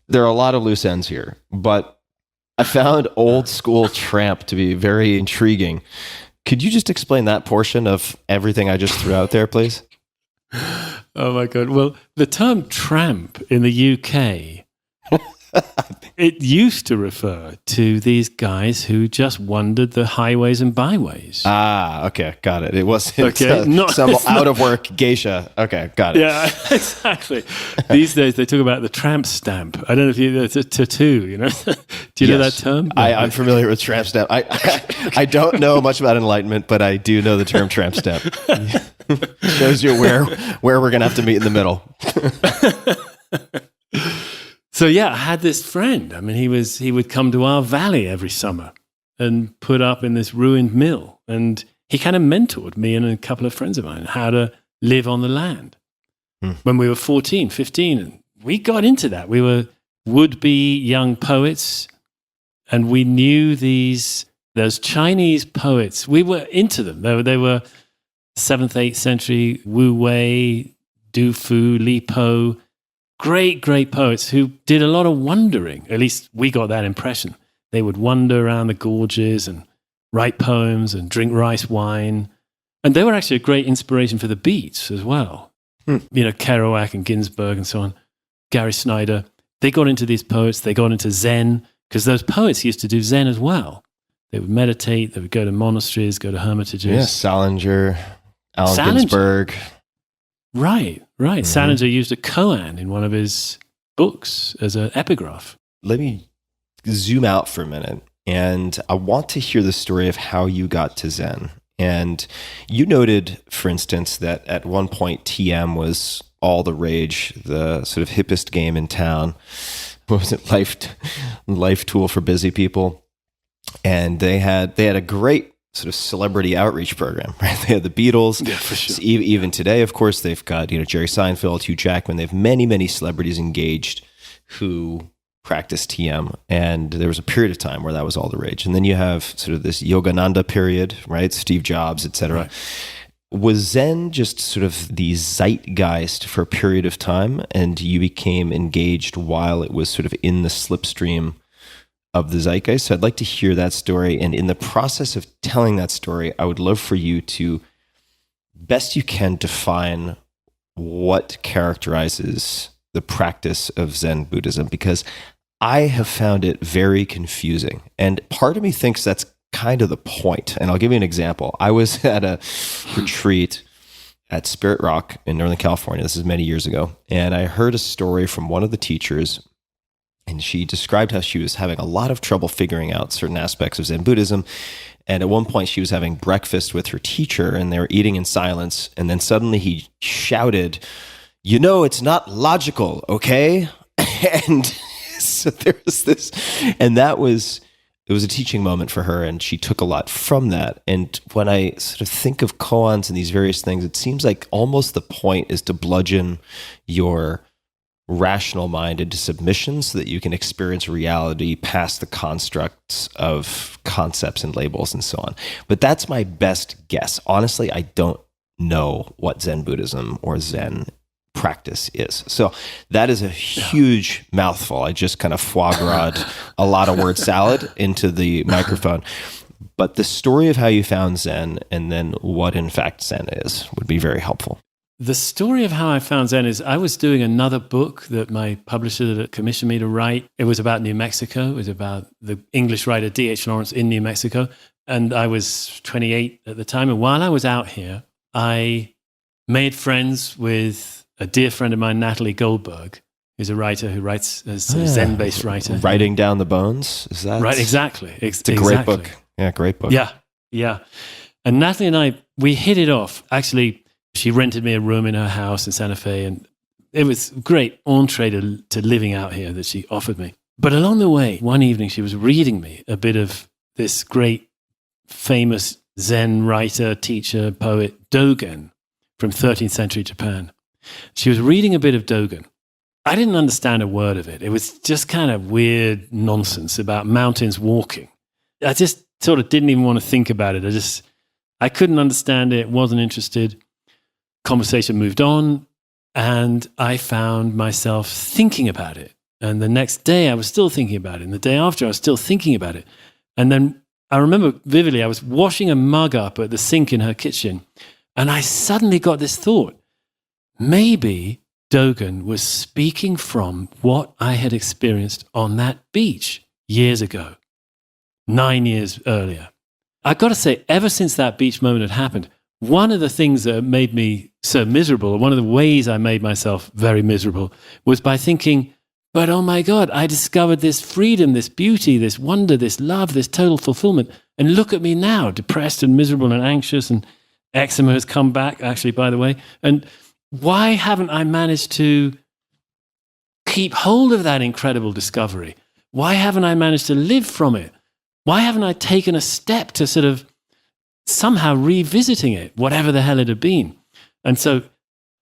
There are a lot of loose ends here, but I found old school tramp to be very intriguing. Could you just explain that portion of everything I just threw out there, please? Oh my God. Well, the term tramp in the UK, it used to refer to these guys who just wandered the highways and byways. Ah, okay, got it. It wasn't some it's out of work geisha. Okay, got it. Yeah, exactly. These days they talk about the tramp stamp. I don't know if it's a tattoo, you know? Do you know that term? I'm familiar with tramp stamp. I don't know much about enlightenment, but I do know the term tramp stamp. Shows you where we're going to have to meet in the middle. So yeah, I had this friend. I mean, he would come to our valley every summer and put up in this ruined mill. And he kind of mentored me and a couple of friends of mine how to live on the land. When we were 14, 15, and we got into that. We were would-be young poets, and we knew those Chinese poets. We were into them. They were 7th, 8th century Wu Wei, Du Fu, Li Po. Great poets who did a lot of wandering. At least we got that impression. They would wander around the gorges and write poems and drink rice wine. And they were actually a great inspiration for the beats as well. You know, Kerouac and Ginsberg and so on. Gary Snyder. They got into these poets. They got into Zen, because those poets used to do Zen as well. They would meditate. They would go to monasteries, go to hermitages. Yeah, Salinger, Ginsberg. Right. Mm-hmm. Salinger used a koan in one of his books as an epigraph. Let me zoom out for a minute, and I want to hear the story of how you got to Zen. And you noted, for instance, that at one point TM was all the rage, the sort of hippest game in town. What was it? Life tool for busy people. And they had a great sort of celebrity outreach program, right? They had the Beatles. Yeah, for sure. So even today, of course, they've got, Jerry Seinfeld, Hugh Jackman. They have many, many celebrities engaged who practice TM. And there was a period of time where that was all the rage. And then you have sort of this Yogananda period, right? Steve Jobs, et cetera. Right. Was Zen just sort of the zeitgeist for a period of time, and you became engaged while it was sort of in the slipstream of the zeitgeist? So I'd like to hear that story. And in the process of telling that story, I would love for you to, best you can, define what characterizes the practice of Zen Buddhism, because I have found it very confusing. And part of me thinks that's kind of the point. And I'll give you an example. I was at a retreat at Spirit Rock in Northern California. This is many years ago. And I heard a story from one of the teachers, and she described how she was having a lot of trouble figuring out certain aspects of Zen Buddhism. And at one point she was having breakfast with her teacher, and they were eating in silence. And then suddenly he shouted, "It's not logical, okay?" And so there was this, and it was a teaching moment for her, and she took a lot from that. And when I sort of think of koans and these various things, it seems like almost the point is to bludgeon your rational mind into submission so that you can experience reality past the constructs of concepts and labels and so on. But that's my best guess. Honestly, I don't know what Zen Buddhism or Zen practice is. So that is a huge mouthful. I just kind of foie gras a lot of word salad into the microphone. But the story of how you found Zen and then what in fact Zen is would be very helpful. The story of how I found Zen is I was doing another book that my publisher commissioned me to write. It was about New Mexico. It was about the English writer D.H. Lawrence in New Mexico. And I was 28 at the time. And while I was out here, I made friends with a dear friend of mine, Natalie Goldberg, who's a writer who writes as a Zen-based writer. Writing Down the Bones? Is that? Right, exactly. It's a great book. Yeah, great book. Yeah. And Natalie and I, we hit it off. Actually, she rented me a room in her house in Santa Fe, and it was great entree to living out here that she offered me. But along the way, one evening, she was reading me a bit of this great, famous Zen writer, teacher, poet, Dogen from 13th century Japan. She was reading a bit of Dogen. I didn't understand a word of it. It was just kind of weird nonsense about mountains walking. I just sort of didn't even want to think about it. I couldn't understand it, wasn't interested. Conversation moved on, and I found myself thinking about it. And the next day I was still thinking about it. And the day after I was still thinking about it. And then I remember vividly, I was washing a mug up at the sink in her kitchen, and I suddenly got this thought. Maybe Dogen was speaking from what I had experienced on that beach years ago, 9 years earlier. I've got to say, ever since that beach moment had happened, one of the things that made me so miserable, or one of the ways I made myself very miserable, was by thinking, but oh my God, I discovered this freedom, this beauty, this wonder, this love, this total fulfillment. And look at me now, depressed and miserable and anxious, and eczema has come back, actually, by the way. And why haven't I managed to keep hold of that incredible discovery? Why haven't I managed to live from it? Why haven't I taken a step to sort of somehow revisiting it, whatever the hell it had been? And so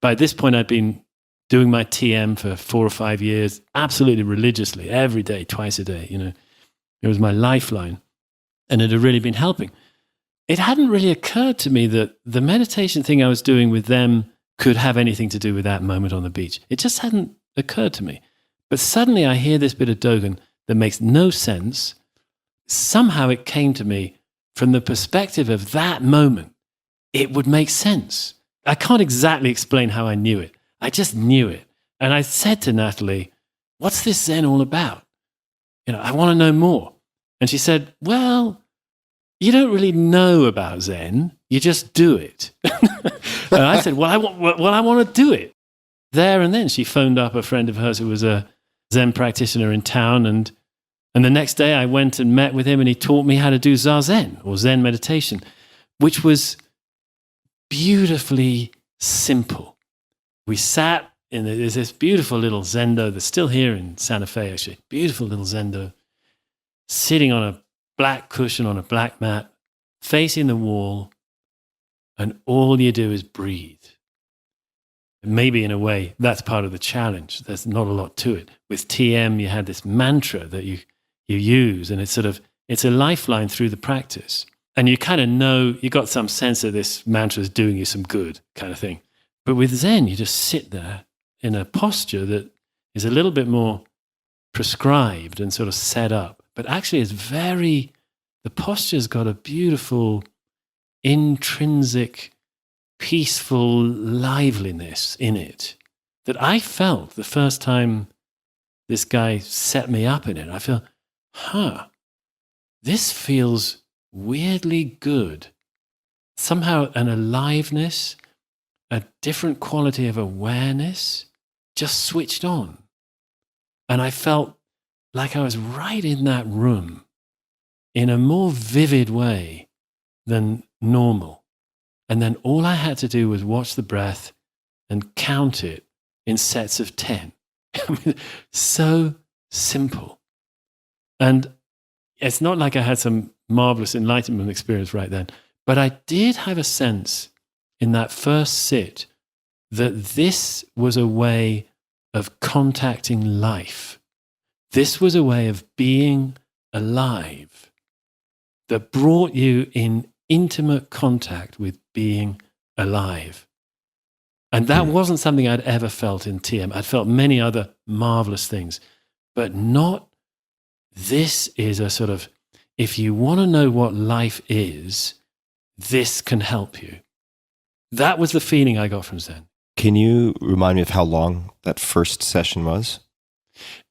by this point, I'd been doing my TM for 4 or 5 years, absolutely religiously, every day, twice a day. It was my lifeline, and it had really been helping. It hadn't really occurred to me that the meditation thing I was doing with them could have anything to do with that moment on the beach. It just hadn't occurred to me. But suddenly I hear this bit of Dogen that makes no sense. Somehow it came to me from the perspective of that moment. It would make sense. I can't exactly explain how I knew it. I just knew it. And I said to Natalie, what's this Zen all about? I want to know more. And she said, well, you don't really know about Zen. You just do it. And I said, well, I want to do it. There and then she phoned up a friend of hers who was a Zen practitioner in town. And the next day I went and met with him, and he taught me how to do Zazen, or Zen meditation, which was beautifully simple. We sat there's this beautiful little zendo that's still here in Santa Fe, actually. Beautiful little zendo, sitting on a black cushion on a black mat, facing the wall, and all you do is breathe. Maybe in a way, that's part of the challenge. There's not a lot to it. With TM, you had this mantra that you use, and it's a lifeline through the practice. And you kind of know, you got some sense that this mantra is doing you some good kind of thing. But with Zen, you just sit there in a posture that is a little bit more prescribed and sort of set up. But actually the posture's got a beautiful, intrinsic, peaceful liveliness in it that I felt the first time this guy set me up in it. I feel, this feels weirdly good. Somehow an aliveness, a different quality of awareness, just switched on. And I felt like I was right in that room in a more vivid way than normal. And then all I had to do was watch the breath and count it in sets of 10. I mean, so simple. And it's not like I had some marvelous enlightenment experience right then, but I did have a sense in that first sit that this was a way of contacting life. This was a way of being alive that brought you in intimate contact with being alive. And that wasn't something I'd ever felt in TM. I'd felt many other marvelous things, but not this is a sort of, if you want to know what life is, this can help you. That was the feeling I got from Zen. Can you remind me of how long that first session was?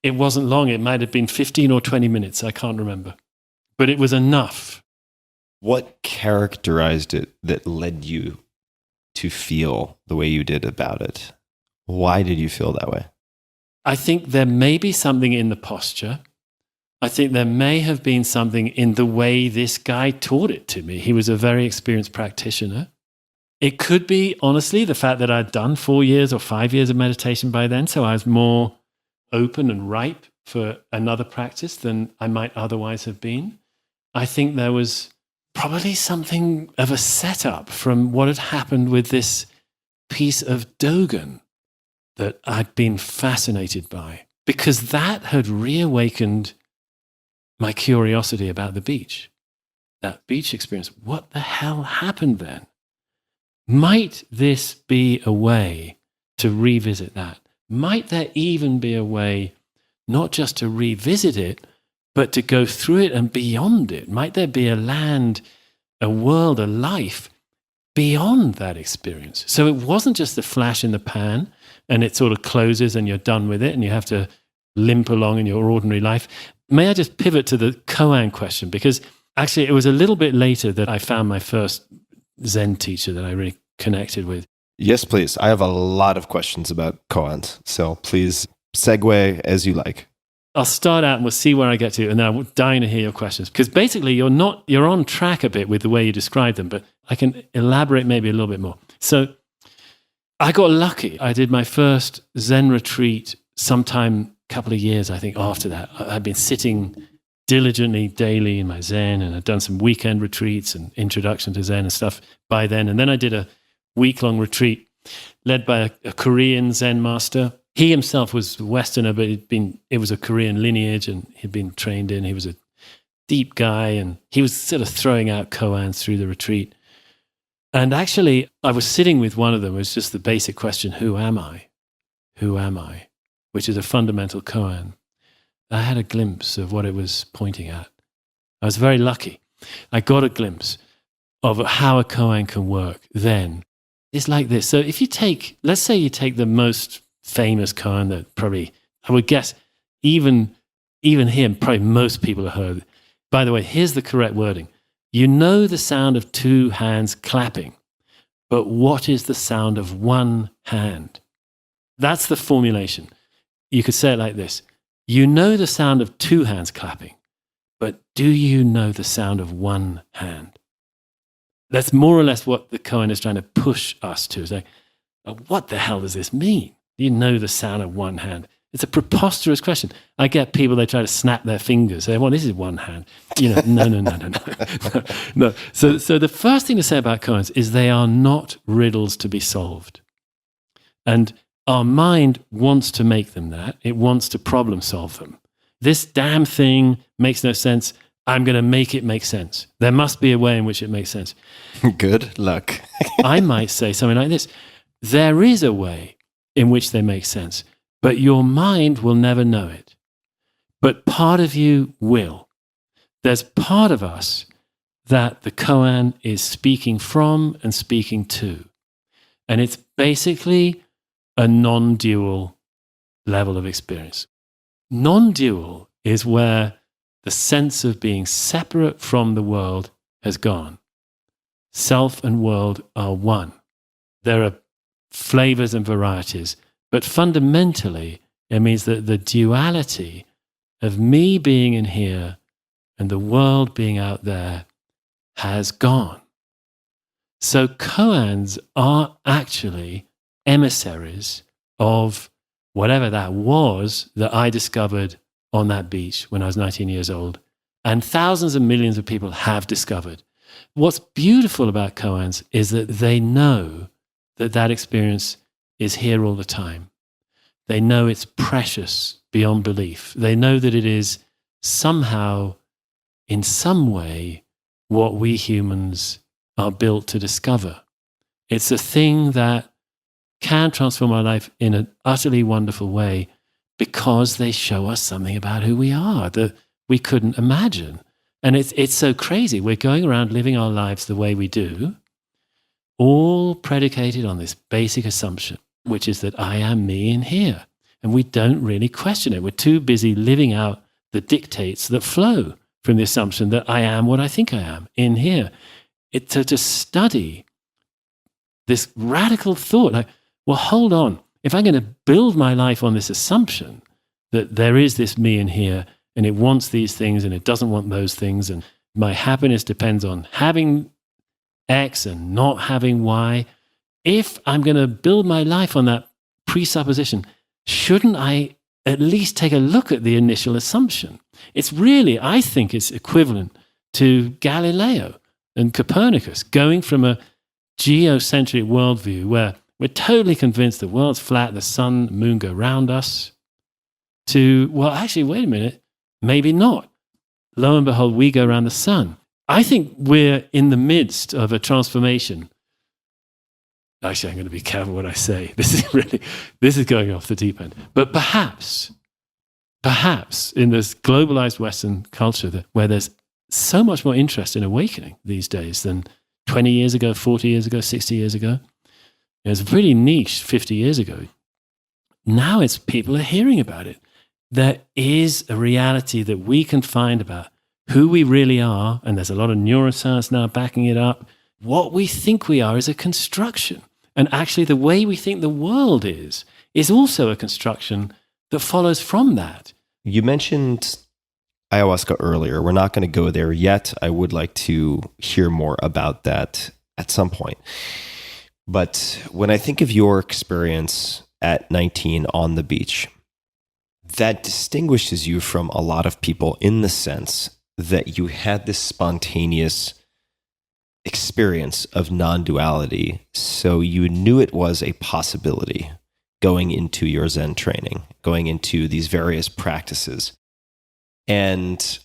It wasn't long. It might have been 15 or 20 minutes. I can't remember. But it was enough. What characterized it that led you to feel the way you did about it? Why did you feel that way? I think there may be something in the posture. I think there may have been something in the way this guy taught it to me. He was a very experienced practitioner. It could be, honestly, the fact that I'd done 4 years or 5 years of meditation by then, so I was more open and ripe for another practice than I might otherwise have been. I think there was probably something of a setup from what had happened with this piece of Dogen that I'd been fascinated by, because that had reawakened my curiosity about the beach, that beach experience. What the hell happened then? Might this be a way to revisit that? Might there even be a way not just to revisit it, but to go through it and beyond it? Might there be a land, a world, a life beyond that experience? So it wasn't just the flash in the pan and it sort of closes and you're done with it and you have to limp along in your ordinary life. May I just pivot to the Koan question? Because actually it was a little bit later that I found my first Zen teacher that I really connected with. Yes, please. I have a lot of questions about koans, so please segue as you like. I'll start out and we'll see where I get to, and then I'm dying to hear your questions. Because basically you're on track a bit with the way you describe them, but I can elaborate maybe a little bit more. So I got lucky. I did my first Zen retreat sometime a couple of years, I think, after that. I'd been sitting diligently daily in my Zen, and I'd done some weekend retreats and introduction to Zen and stuff by then. And then I did a week-long retreat led by a Korean Zen master. He himself was a Westerner, but it was a Korean lineage, and he'd been trained in. He was a deep guy, and he was sort of throwing out koans through the retreat. And actually, I was sitting with one of them. It was just the basic question, who am I? Who am I? Which is a fundamental koan. I had a glimpse of what it was pointing at. I was very lucky. I got a glimpse of how a koan can work then. It's like this. So if you take, let's say you take the most famous koan that probably, I would guess, even him, probably most people have heard. By the way, here's the correct wording. You know the sound of two hands clapping, but what is the sound of one hand? That's the formulation. You could say it like this. You know the sound of two hands clapping, but do you know the sound of one hand? That's more or less what the koan is trying to push us to. It's like, what the hell does this mean? You know the sound of one hand. It's a preposterous question. I get people, they try to snap their fingers. They say, well, this is one hand. You know, no. So the first thing to say about koans is they are not riddles to be solved. And our mind wants to make them that. It wants to problem solve them. This damn thing makes no sense. I'm going to make it make sense. There must be a way in which it makes sense. Good luck. I might say something like this. There is a way in which they make sense, but your mind will never know it. But part of you will. There's part of us that the koan is speaking from and speaking to. And it's basically a non-dual level of experience. Non-dual is where the sense of being separate from the world has gone. Self and world are one. There are flavors and varieties, but fundamentally, it means that the duality of me being in here and the world being out there has gone. So koans are actually emissaries of whatever that was that I discovered on that beach when I was 19 years old, and thousands and millions of people have discovered. What's beautiful about koans is that they know that that experience is here all the time. They know it's precious beyond belief. They know that it is somehow, in some way, what we humans are built to discover. It's a thing that can transform our life in an utterly wonderful way because they show us something about who we are that we couldn't imagine. And it's so crazy. We're going around living our lives the way we do, all predicated on this basic assumption, which is that I am me in here. And we don't really question it. We're too busy living out the dictates that flow from the assumption that I am what I think I am in here. To study this radical thought, like, well, hold on. If I'm going to build my life on this assumption that there is this me in here and it wants these things and it doesn't want those things, and my happiness depends on having X and not having Y, if I'm going to build my life on that presupposition, shouldn't I at least take a look at the initial assumption? It's really, I think it's equivalent to Galileo and Copernicus going from a geocentric worldview where we're totally convinced the world's flat, the sun, the moon go round us, to, well, actually, wait a minute, maybe not. Lo and behold, we go around the sun. I think we're in the midst of a transformation. Actually, I'm going to be careful what I say. This is going off the deep end. But perhaps in this globalized Western culture where there's so much more interest in awakening these days than 20 years ago, 40 years ago, 60 years ago. It was pretty niche 50 years ago. Now it's people are hearing about it. There is a reality that we can find about who we really are, and there's a lot of neuroscience now backing it up. What we think we are is a construction. And actually the way we think the world is also a construction that follows from that. You mentioned ayahuasca earlier. We're not going to go there yet. I would like to hear more about that at some point. But when I think of your experience at 19 on the beach, that distinguishes you from a lot of people in the sense that you had this spontaneous experience of non-duality. So you knew it was a possibility going into your Zen training, going into these various practices. And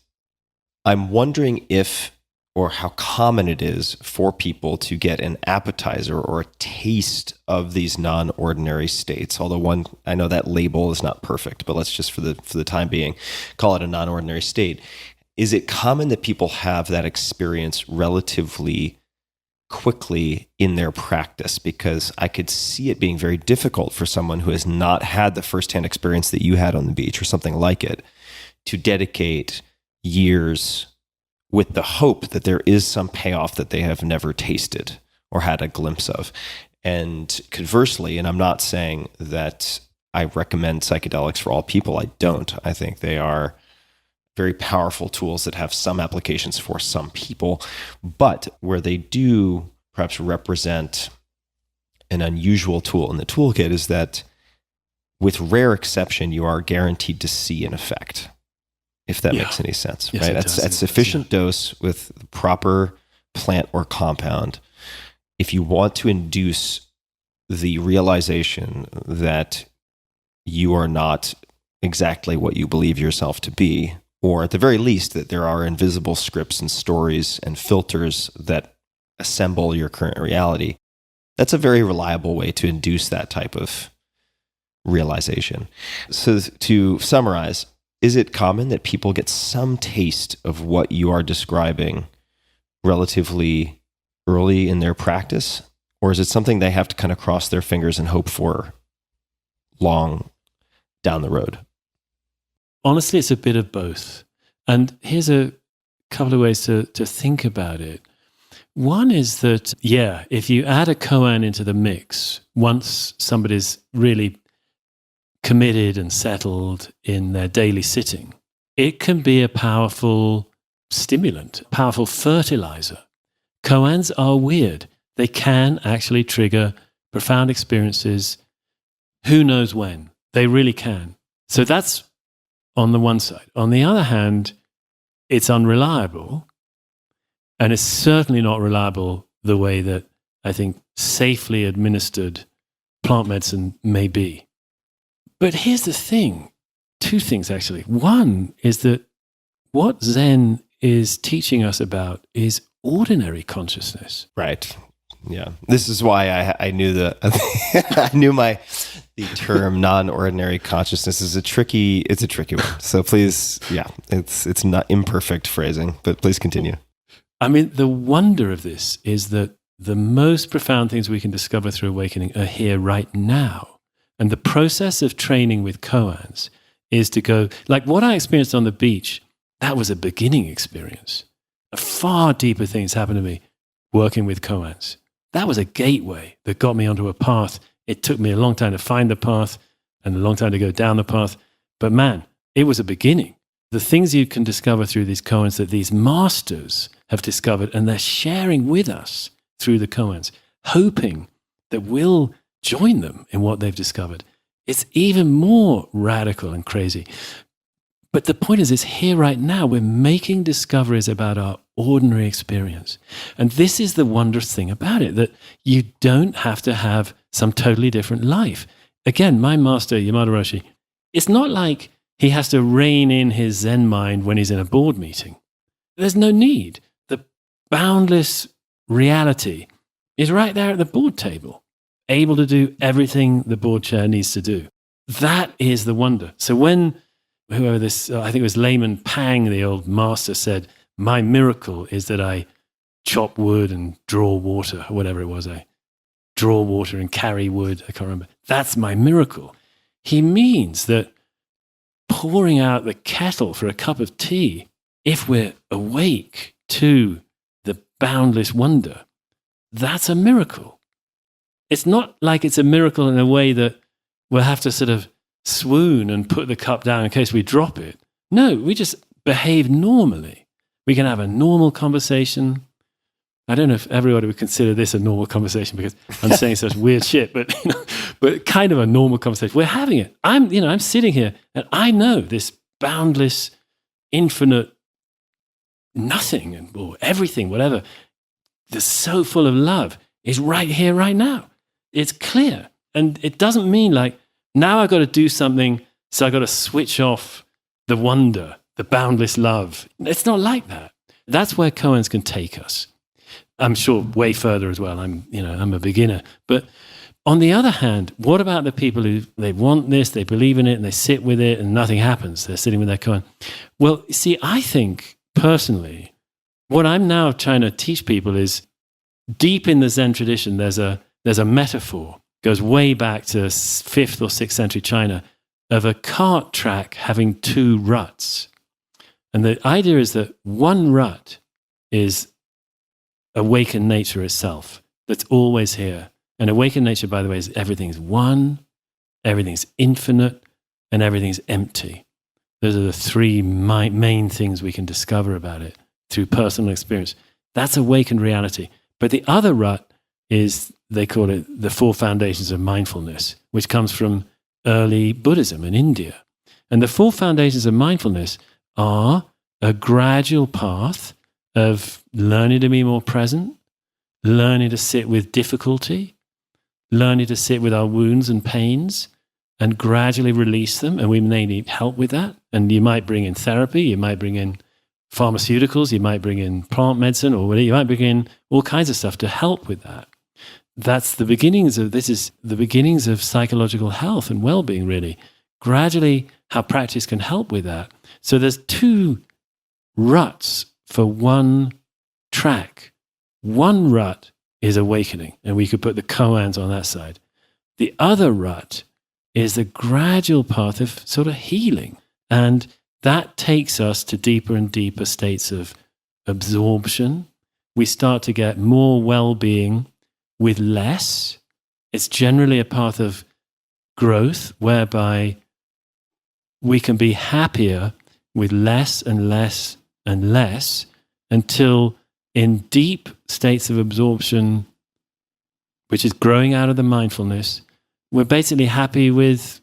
I'm wondering if or how common it is for people to get an appetizer or a taste of these non-ordinary states. Although I know that label is not perfect, but let's just for the time being call it a non-ordinary state. Is it common that people have that experience relatively quickly in their practice? Because I could see it being very difficult for someone who has not had the firsthand experience that you had on the beach or something like it to dedicate years with the hope that there is some payoff that they have never tasted or had a glimpse of. And conversely, and I'm not saying that I recommend psychedelics for all people. I don't. I think they are very powerful tools that have some applications for some people, but where they do perhaps represent an unusual tool in the toolkit is that with rare exception, you are guaranteed to see an effect, if that makes any sense, Yes, right? it does. At sufficient dose with the proper plant or compound, if you want to induce the realization that you are not exactly what you believe yourself to be, or at the very least that there are invisible scripts and stories and filters that assemble your current reality, that's a very reliable way to induce that type of realization. So to summarize, is it common that people get some taste of what you are describing relatively early in their practice? Or is it something they have to kind of cross their fingers and hope for long down the road? Honestly, it's a bit of both. And here's a couple of ways to think about it. One is that, if you add a koan into the mix, once somebody's really committed and settled in their daily sitting, it can be a powerful stimulant, powerful fertilizer. Koans are weird. They can actually trigger profound experiences. Who knows when? They really can. So that's on the one side. On the other hand, it's unreliable, and it's certainly not reliable the way that I think safely administered plant medicine may be. But here's the thing, two things actually. One is that what Zen is teaching us about is ordinary consciousness. Right. Yeah. This is why I knew the term non-ordinary consciousness is a tricky one. So please, it's not imperfect phrasing, but please continue. I mean, the wonder of this is that the most profound things we can discover through awakening are here right now. And the process of training with koans is to go, like what I experienced on the beach, that was a beginning experience. A far deeper things happened to me working with koans. That was a gateway that got me onto a path. It took me a long time to find the path and a long time to go down the path. But man, it was a beginning. The things you can discover through these koans that these masters have discovered, and they're sharing with us through the koans, hoping that we'll join them in what they've discovered. It's even more radical and crazy. But the point is, it's here right now. We're making discoveries about our ordinary experience. And this is the wondrous thing about it, that you don't have to have some totally different life. Again, my master, Yamada Roshi, it's not like he has to rein in his Zen mind when he's in a board meeting. There's no need. The boundless reality is right there at the board table, able to do everything the board chair needs to do. That is the wonder. So when whoever this, I think it was Layman Pang, the old master, said, my miracle is that I chop wood and draw water, or whatever it was. I draw water and carry wood. I can't remember. That's my miracle. He means that pouring out the kettle for a cup of tea, if we're awake to the boundless wonder, that's a miracle. It's not like it's a miracle in a way that we'll have to sort of swoon and put the cup down in case we drop it. No, we just behave normally. We can have a normal conversation. I don't know if everybody would consider this a normal conversation because I'm saying such weird shit, but but kind of a normal conversation. We're having it. I'm sitting here and I know this boundless, infinite nothing or everything, whatever, that's so full of love is right here, right now. It's clear. And it doesn't mean like, now I've got to do something, so I've got to switch off the wonder, the boundless love. It's not like that. That's where koans can take us. I'm sure way further as well. I'm a beginner. But on the other hand, what about the people who they want this, they believe in it, and they sit with it, and nothing happens? They're sitting with their koan. Well, see, I think personally, what I'm now trying to teach people is deep in the Zen tradition, there's a metaphor, goes way back to 5th or 6th century China, of a cart track having two ruts. And the idea is that one rut is awakened nature itself, that's always here. And awakened nature, by the way, is everything's one, everything's infinite, and everything's empty. Those are the three main things we can discover about it through personal experience. That's awakened reality. But the other rut is, they call it the 4 foundations of mindfulness, which comes from early Buddhism in India. And the 4 foundations of mindfulness are a gradual path of learning to be more present, learning to sit with difficulty, learning to sit with our wounds and pains and gradually release them. And we may need help with that. And you might bring in therapy, you might bring in pharmaceuticals, you might bring in plant medicine or whatever, you might bring in all kinds of stuff to help with that. That's the beginnings of, this is the beginnings of psychological health and well-being, really. Gradually, how practice can help with that. So there's 2 ruts for one track. One rut is awakening, and we could put the koans on that side. The other rut is the gradual path of sort of healing, and that takes us to deeper and deeper states of absorption. We start to get more well-being with less. It's generally a path of growth whereby we can be happier with less and less and less until in deep states of absorption, which is growing out of the mindfulness, we're basically happy with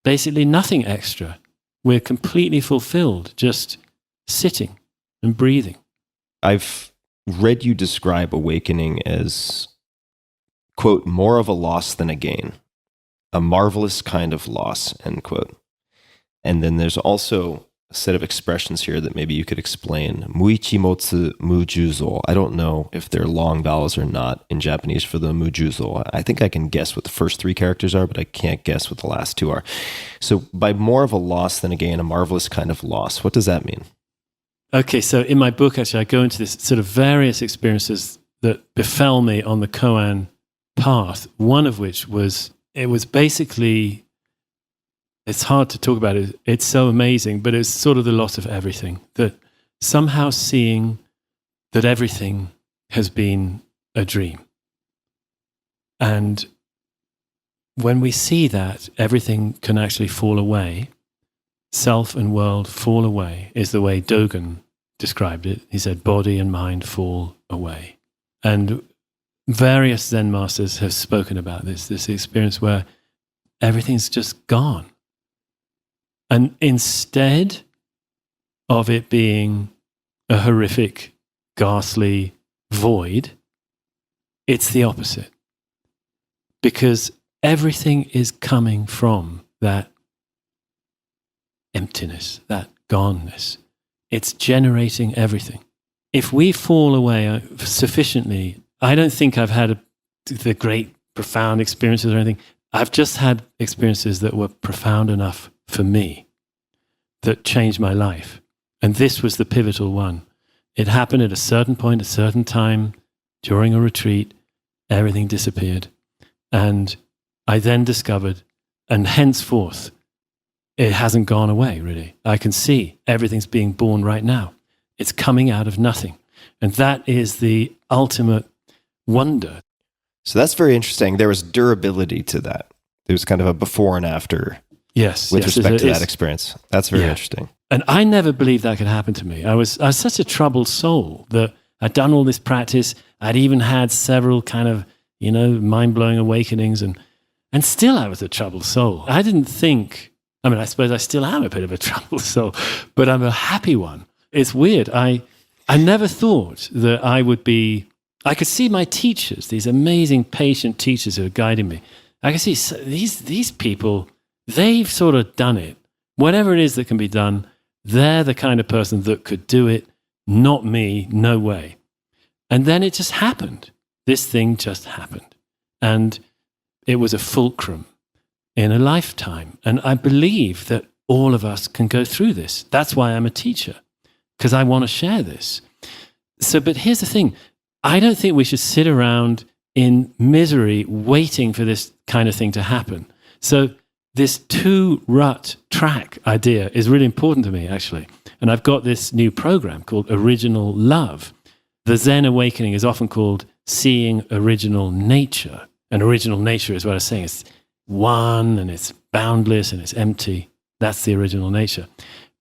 basically nothing extra. We're completely fulfilled, just sitting and breathing. I've read you describe awakening as, quote, more of a loss than a gain, a marvelous kind of loss, end quote. And then there's also a set of expressions here that maybe you could explain. Muichimotsu mujuzo. I don't know if they're long vowels or not in Japanese for the mujuzo. I think I can guess what the first 3 characters are, but I can't guess what the last 2 are. So by more of a loss than a gain, a marvelous kind of loss, what does that mean? Okay, so in my book, actually, I go into this sort of various experiences that befell me on the koan path, one of which was, it was basically, it's hard to talk about it. It's so amazing, but it's sort of the loss of everything. That somehow seeing that everything has been a dream. And when we see that everything can actually fall away, self and world fall away, is the way Dogen described it. He said, body and mind fall away. And various Zen masters have spoken about this experience where everything's just gone. And instead of it being a horrific, ghastly void, it's the opposite. Because everything is coming from that emptiness, that goneness. It's generating everything. If we fall away sufficiently, I don't think I've had the great, profound experiences or anything. I've just had experiences that were profound enough for me that changed my life. And this was the pivotal one. It happened at a certain point, a certain time, during a retreat. Everything disappeared. And I then discovered, and henceforth, it hasn't gone away, really. I can see everything's being born right now. It's coming out of nothing. And that is the ultimate wonder. So that's very interesting. There was durability to that. There was kind of a before and after. Yes. With respect to that experience. That's very interesting. And I never believed that could happen to me. I was such a troubled soul that I'd done all this practice. I'd even had several kind of, mind-blowing awakenings. And still I was a troubled soul. I didn't think, I suppose I still am a bit of a troubled soul, but I'm a happy one. It's weird. I never thought that I could see my teachers, these amazing patient teachers who are guiding me. I could see these people, they've sort of done it. Whatever it is that can be done, they're the kind of person that could do it. Not me, no way. And then it just happened. This thing just happened. And it was a fulcrum in a lifetime. And I believe that all of us can go through this. That's why I'm a teacher, because I want to share this. But here's the thing. I don't think we should sit around in misery waiting for this kind of thing to happen. So this 2-rut track idea is really important to me, actually. And I've got this new program called Original Love. The Zen awakening is often called seeing original nature. And original nature is what I was saying. It's one and it's boundless and it's empty. That's the original nature.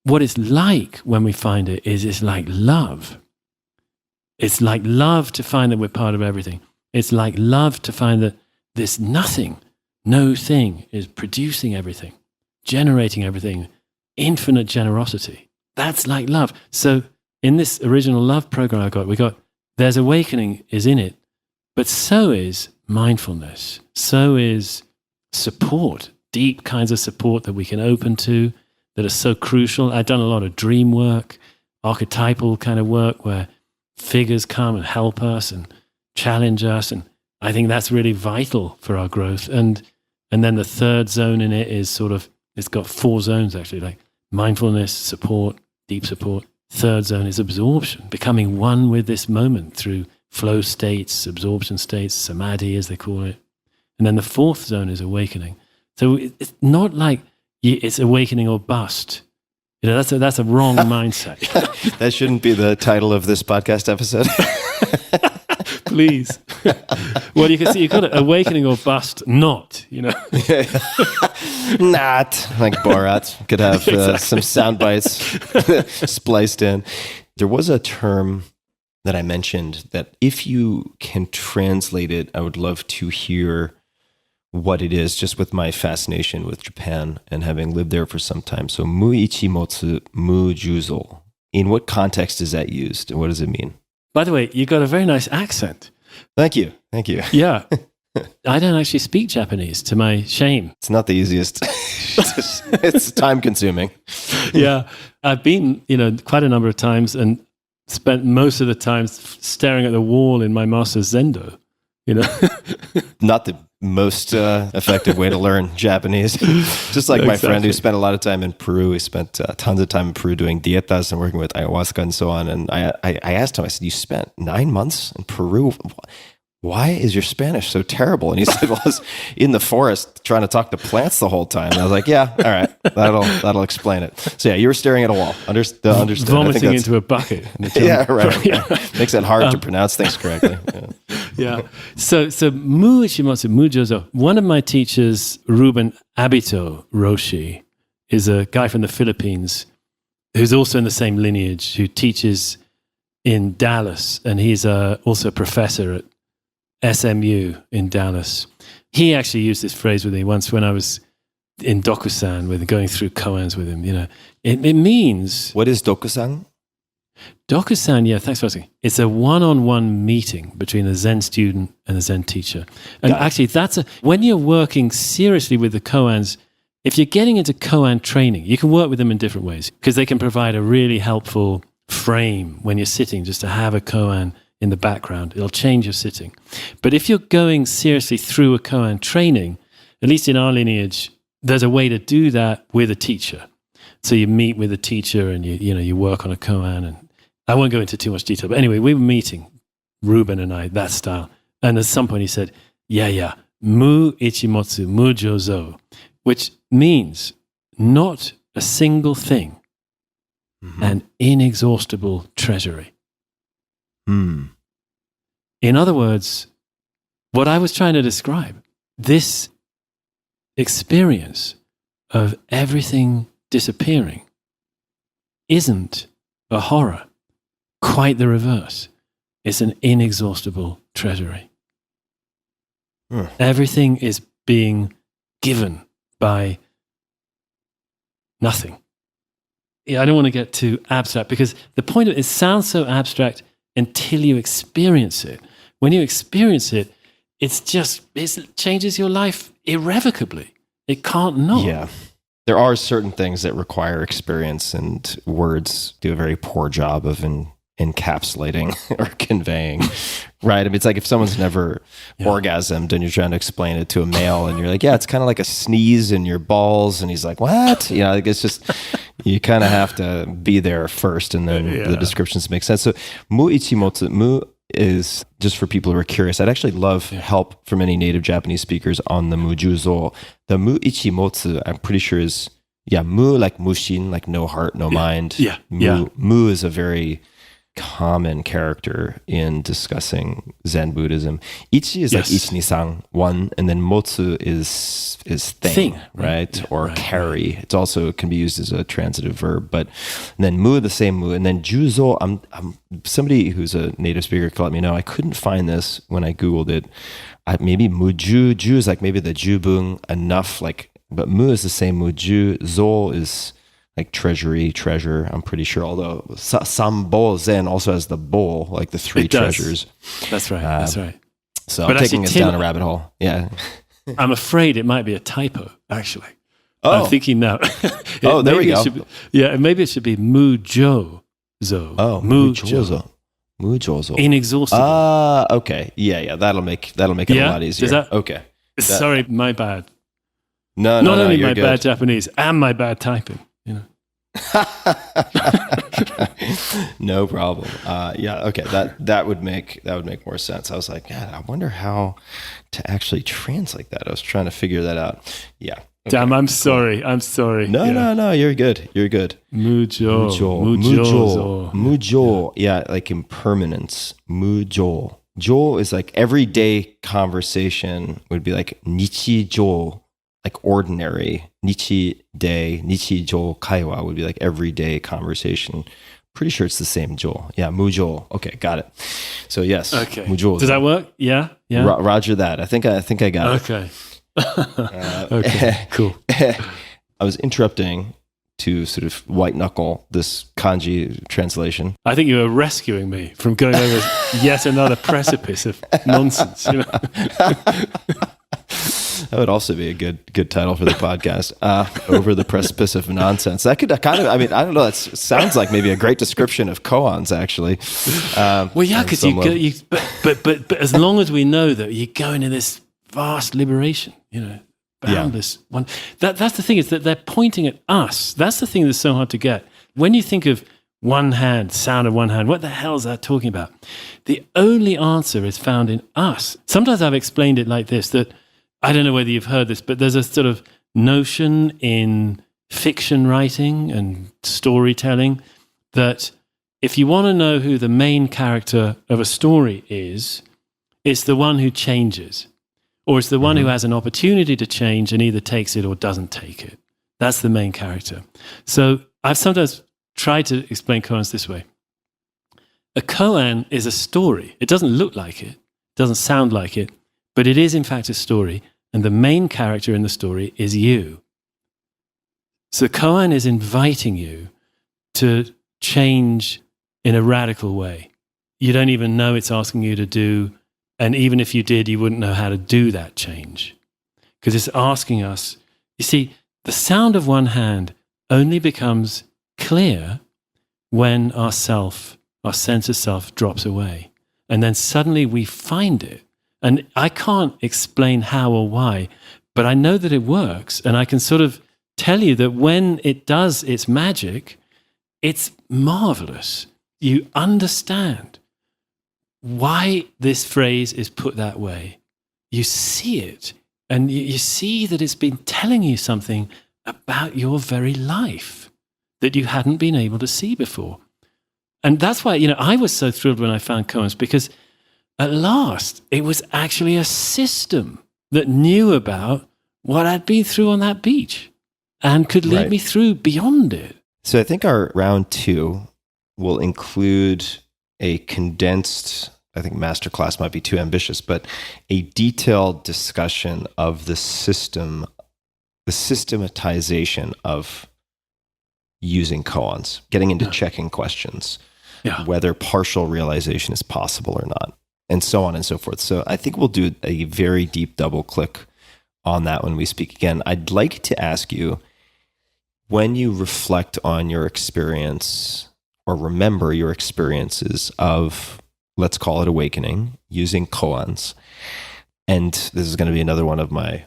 What it's like when we find it is it's like love. It's like love to find that we're part of everything. It's like love to find that there's nothing no thing is producing everything, generating everything, infinite generosity. That's like love. So in this original love program we got, there's awakening is in it, but so is mindfulness. So is support, deep kinds of support that we can open to that are so crucial. I've done a lot of dream work, archetypal kind of work where figures come and help us and challenge us. And I think that's really vital for our growth. And then the third zone in it is sort of, it's got 4 zones actually, like mindfulness, support, deep support. Third zone is absorption, becoming one with this moment through flow states, absorption states, samadhi as they call it. And then the 4th zone is awakening. So it's not like it's awakening or bust. You know, that's a wrong mindset. That shouldn't be the title of this podcast episode. Please. Well, you can see you've got awakening or bust, not, you know. Not like Borat. Could have some sound bites spliced in. There was a term that I mentioned that if you can translate it, I would love to hear what it is, just with my fascination with Japan and having lived there for some time. So, mu ichimotsu, mu juzo. In what context is that used? And what does it mean? By the way, you got a very nice accent. Thank you. Thank you. Yeah. I don't actually speak Japanese, to my shame. It's not the easiest. It's time consuming. Yeah. I've been, quite a number of times and spent most of the time staring at the wall in my master's Zendo, Not the most effective way to learn Japanese. Just like my friend who spent a lot of time in Peru. He spent tons of time in Peru doing dietas and working with ayahuasca and so on. And I asked him, I said, you spent 9 months in Peru? Why is your Spanish so terrible? And he said, well, I was in the forest trying to talk to plants the whole time. And I was like, yeah, all right, that'll explain it. So yeah, you were staring at a wall. Understood. Vomiting into a bucket. Yeah, right. Yeah. Makes it hard to pronounce things correctly. Yeah. So mu ichimotsu, mu jozo. One of my teachers, Ruben Abito Roshi, is a guy from the Philippines who's also in the same lineage, who teaches in Dallas, and he's also a professor at SMU in Dallas. He actually used this phrase with me once when I was in Dokusan going through Koans with him. It means... What is Dokusan? Dokusan, yeah, thanks for asking. It's a one-on-one meeting between a Zen student and a Zen teacher. And actually, when you're working seriously with the Koans, if you're getting into Koan training, you can work with them in different ways because they can provide a really helpful frame when you're sitting, just to have a Koan in the background. It'll change your sitting. But if you're going seriously through a Koan training, at least in our lineage, there's a way to do that with a teacher. So you meet with a teacher and you work on a Koan, and I won't go into too much detail, but anyway, we were meeting, Ruben and I, that style. And at some point he said, mu ichimotsu, mu jozo, which means not a single thing, an inexhaustible treasury. In other words, what I was trying to describe, this experience of everything disappearing isn't a horror. Quite the reverse. It's an inexhaustible treasury. Everything is being given by nothing. Yeah, I don't want to get too abstract because the point of it sounds so abstract until you experience it. When you experience it, it changes your life irrevocably. It can't not. Yeah. There are certain things that require experience, and words do a very poor job of encapsulating or conveying, right? I mean, it's like if someone's never orgasmed and you're trying to explain it to a male and you're like, yeah, it's kind of like a sneeze in your balls. And he's like, what? It's just, you kind of have to be there first and then the descriptions make sense. So mu ichimotsu, mu is, just for people who are curious, I'd actually love help from any native Japanese speakers on the mu juzo. The mu ichimotsu, I'm pretty sure is, mu like mushin, like no heart, no mind. Yeah. Mu is a very common character in discussing Zen Buddhism. Ichi is like ichi-ni-san, one, and then motsu is thing, right? Yeah, or carry. It's also, it can be used as a transitive verb, but and then mu, the same mu, and then juzo, I'm somebody who's a native speaker could let me know. I couldn't find this when I Googled it. Maybe muju, ju is like maybe the jubung, enough, like, but mu is the same muju, zo is like treasure, I'm pretty sure, although Sanbo Zen also has the bowl, like the three treasures. That's right. So but I'm taking us down a rabbit hole. Yeah. I'm afraid it might be a typo, actually. Oh. I'm thinking now. There we go. Maybe it should be mujo-zo. Oh, mujo-zo. Mujo-zo. Inexhaustible. Okay. Yeah. That'll make it a lot easier. Okay. Sorry, my bad. No, Not only my good. bad Japanese and my bad typing. No problem. Okay. That would make more sense. I was like, yeah, I wonder how to actually translate that. I was trying to figure that out. Yeah. Okay, damn, I'm sorry. No, you're good. Mujo. Yeah, like impermanence. Mujo. Jo is like everyday conversation would be like nichijo, like ordinary. Nichi day, nichijo kaiwa would be like everyday conversation. Pretty sure it's the same jo. Yeah, mujo. Okay, got it. So yes, okay. Mujo. Does that work? Yeah. Roger that. I think I got it. Okay. Okay. Cool. I was interrupting to sort of white knuckle this kanji translation. I think you were rescuing me from going over yet another precipice of nonsense. That would also be a good title for the podcast. Over the precipice of nonsense. That could kind of, I don't know, that sounds like maybe a great description of koans, actually. Well, yeah, because but as long as we know that you're going in this vast liberation, boundless one. That's the thing, is that they're pointing at us. That's the thing that's so hard to get. When you think of one hand, sound of one hand, what the hell is that talking about? The only answer is found in us. Sometimes I've explained it like this, that I don't know whether you've heard this, but there's a sort of notion in fiction writing and storytelling that if you want to know who the main character of a story is, it's the one who changes, or it's the one who has an opportunity to change and either takes it or doesn't take it. That's the main character. So I've sometimes tried to explain koans this way. A koan is a story. It doesn't look like it, doesn't sound like it, but it is in fact a story, and the main character in the story is you. So koan is inviting you to change in a radical way. You don't even know it's asking you to do, and even if you did, you wouldn't know how to do that change. Because it's asking us, you see, the sound of one hand only becomes clear when our sense of self drops away. And then suddenly we find it. And I can't explain how or why, but I know that it works. And I can sort of tell you that when it does its magic, it's marvelous. You understand why this phrase is put that way. You see it, and you see that it's been telling you something about your very life that you hadn't been able to see before. And that's why, I was so thrilled when I found koans, because at last, it was actually a system that knew about what I'd been through on that beach and could lead me through beyond it. So I think our round 2 will include a condensed, I think masterclass might be too ambitious, but a detailed discussion of the systematization of using koans, getting into checking questions, whether partial realization is possible or not, and so on and so forth. So I think we'll do a very deep double click on that when we speak again. I'd like to ask you, when you reflect on your experience or remember your experiences of, let's call it awakening, using koans, and this is going to be another one of my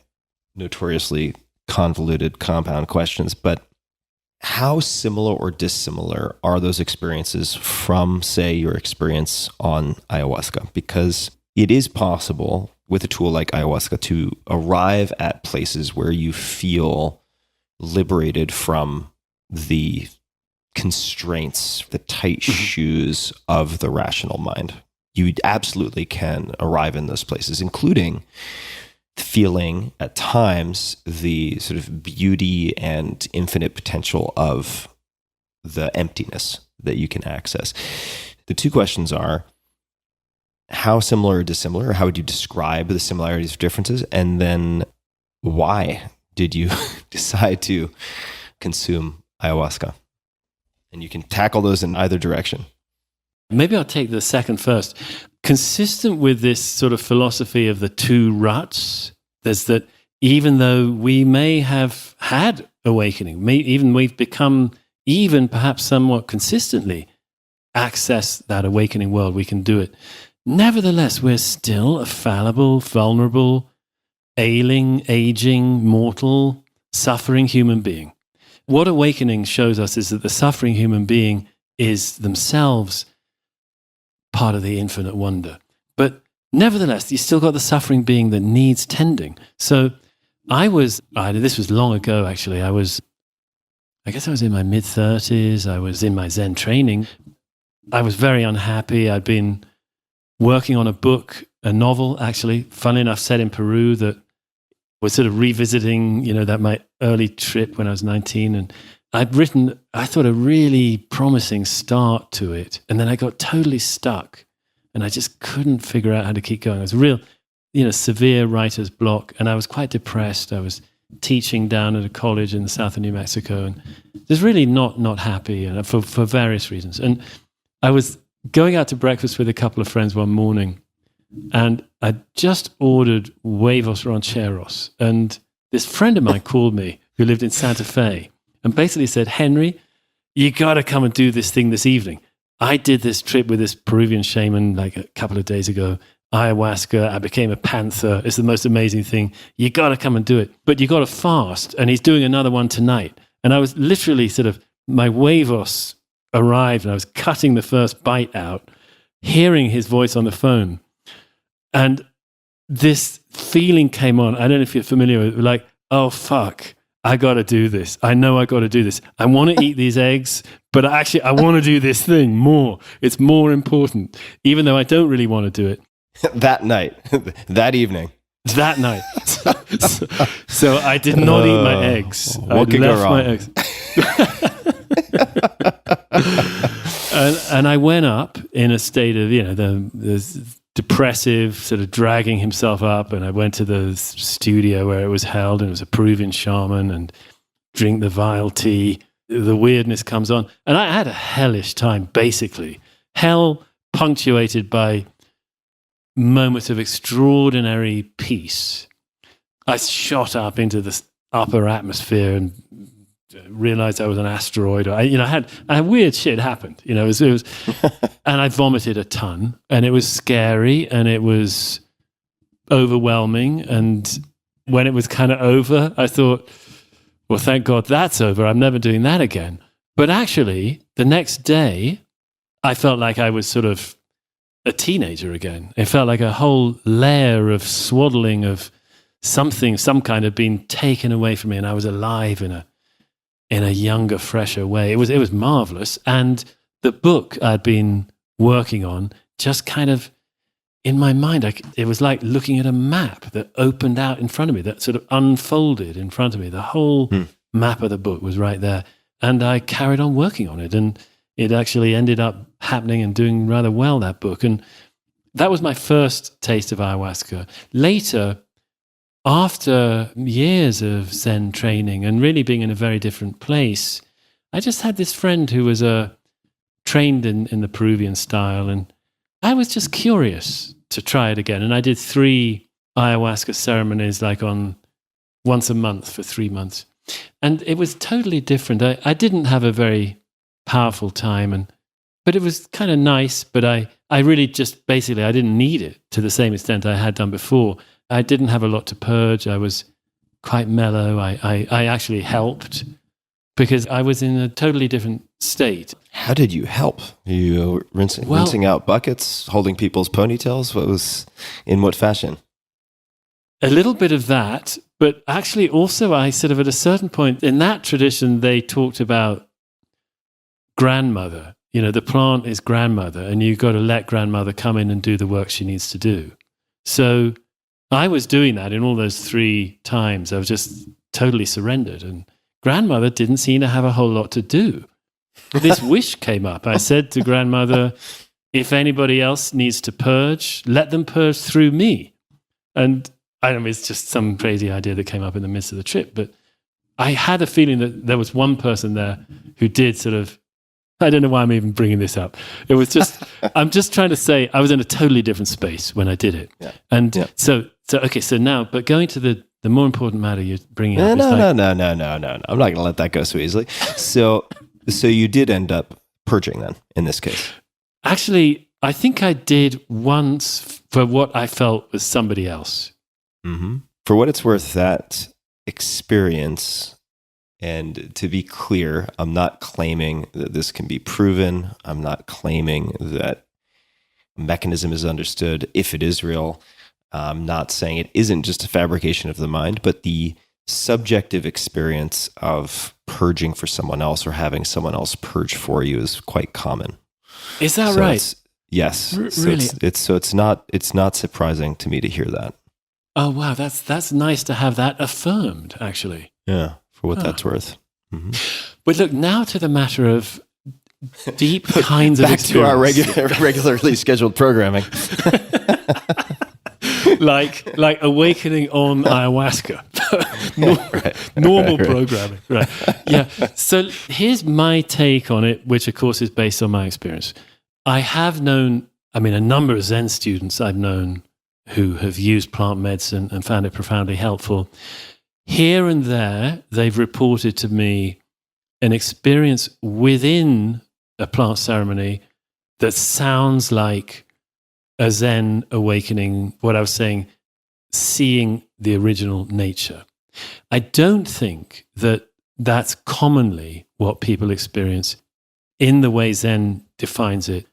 notoriously convoluted compound questions, but how similar or dissimilar are those experiences from, say, your experience on ayahuasca? Because it is possible with a tool like ayahuasca to arrive at places where you feel liberated from the constraints, the tight shoes of the rational mind. You absolutely can arrive in those places, including feeling at times the sort of beauty and infinite potential of the emptiness that you can access. The two questions are, how similar or dissimilar? How would you describe the similarities or differences? And then why did you decide to consume ayahuasca? And you can tackle those in either direction. Maybe I'll take the second first. Consistent with this sort of philosophy of the two ruts, there's that even though we may have had awakening, even we've become even perhaps somewhat consistently access that awakening world, we can do it. Nevertheless, we're still a fallible, vulnerable, ailing, aging, mortal, suffering human being. What awakening shows us is that the suffering human being is themselves part of the infinite wonder. But nevertheless, you still got the suffering being that needs tending. So this was long ago actually, I guess I was in my mid-30s, I was in my Zen training. I was very unhappy. I'd been working on a book, a novel actually, funnily enough, set in Peru that was sort of revisiting, that my early trip when I was 19. And I'd written, I thought, a really promising start to it. And then I got totally stuck and I just couldn't figure out how to keep going. It was a real, severe writer's block. And I was quite depressed. I was teaching down at a college in the south of New Mexico and just really not happy for various reasons. And I was going out to breakfast with a couple of friends one morning and I just ordered huevos rancheros. And this friend of mine called me who lived in Santa Fe and basically said, Henry, you got to come and do this thing this evening. I did this trip with this Peruvian shaman like a couple of days ago, ayahuasca. I became a panther. It's the most amazing thing. You got to come and do it. But you got to fast. And he's doing another one tonight. And I was literally my huevos arrived and I was cutting the first bite out, hearing his voice on the phone. And this feeling came on. I don't know if you're familiar with it, like, oh, fuck, I got to do this. I know I got to do this. I want to eat these eggs, but actually I want to do this thing more. It's more important, even though I don't really want to do it. That night, that evening. That night. So I did not eat my eggs. What could go wrong? And I went up in a state of, the depressive, sort of dragging himself up. And I went to the studio where it was held, and it was a Peruvian shaman, and drink the vile tea. The weirdness comes on. And I had a hellish time, basically. Hell punctuated by moments of extraordinary peace. I shot up into the upper atmosphere and realized I was an asteroid. I had weird shit happened. It was and I vomited a ton, and it was scary, and it was overwhelming. And when it was kind of over, I thought, well, thank God that's over. I'm never doing that again. But actually, the next day, I felt like I was sort of a teenager again. It felt like a whole layer of swaddling of some kind had been taken away from me, and I was alive in a younger, fresher way. It was marvelous. And the book I'd been working on just kind of, in my mind, it was like looking at a map that opened out in front of me, that sort of unfolded in front of me. The whole map of the book was right there. And I carried on working on it. And it actually ended up happening and doing rather well, that book. And that was my first taste of ayahuasca. Later, after years of Zen training and really being in a very different place, I just had this friend who was trained in the Peruvian style, and I was just curious to try it again. And I did 3 ayahuasca ceremonies, like on once a month for 3 months. And it was totally different. I didn't have a very powerful time, but it was kind of nice, but I really just basically, I didn't need it to the same extent I had done before. I didn't have a lot to purge. I was quite mellow. I actually helped because I was in a totally different state. How did you help? You rinsing out buckets, holding people's ponytails? In what fashion? A little bit of that, but actually also I sort of at a certain point in that tradition, they talked about grandmother. The plant is grandmother, and you've got to let grandmother come in and do the work she needs to do. So I was doing that in all those 3 times. I was just totally surrendered, and grandmother didn't seem to have a whole lot to do. This wish came up. I said to grandmother, if anybody else needs to purge, let them purge through me. And I don't know, it's just some crazy idea that came up in the midst of the trip, but I had a feeling that there was one person there who did sort of, I don't know why I'm even bringing this up. It was just, I'm just trying to say I was in a totally different space when I did it. Yeah. And so now, but going to the more important matter you're bringing up. No. I'm not going to let that go so easily. So you did end up purging then, in this case? Actually, I think I did once for what I felt was somebody else. Mm-hmm. For what it's worth, that experience, and to be clear, I'm not claiming that this can be proven. I'm not claiming that mechanism is understood if it is real. I'm not saying it isn't just a fabrication of the mind, but the subjective experience of purging for someone else or having someone else purge for you is quite common. Is that right? Yes. Really? It's not surprising to me to hear that. Oh wow, that's nice to have that affirmed, actually. Yeah, for what that's worth. Mm-hmm. But look, now to the matter of deep kinds of experience. Back to our regularly scheduled programming. like awakening on ayahuasca. Normal programming. Right. Yeah. So here's my take on it, which of course is based on my experience. I have known, a number of Zen students I've known who have used plant medicine and found it profoundly helpful. Here and there, they've reported to me an experience within a plant ceremony that sounds like a Zen awakening, what I was saying, seeing the original nature. I don't think that that's commonly what people experience in the way Zen defines it,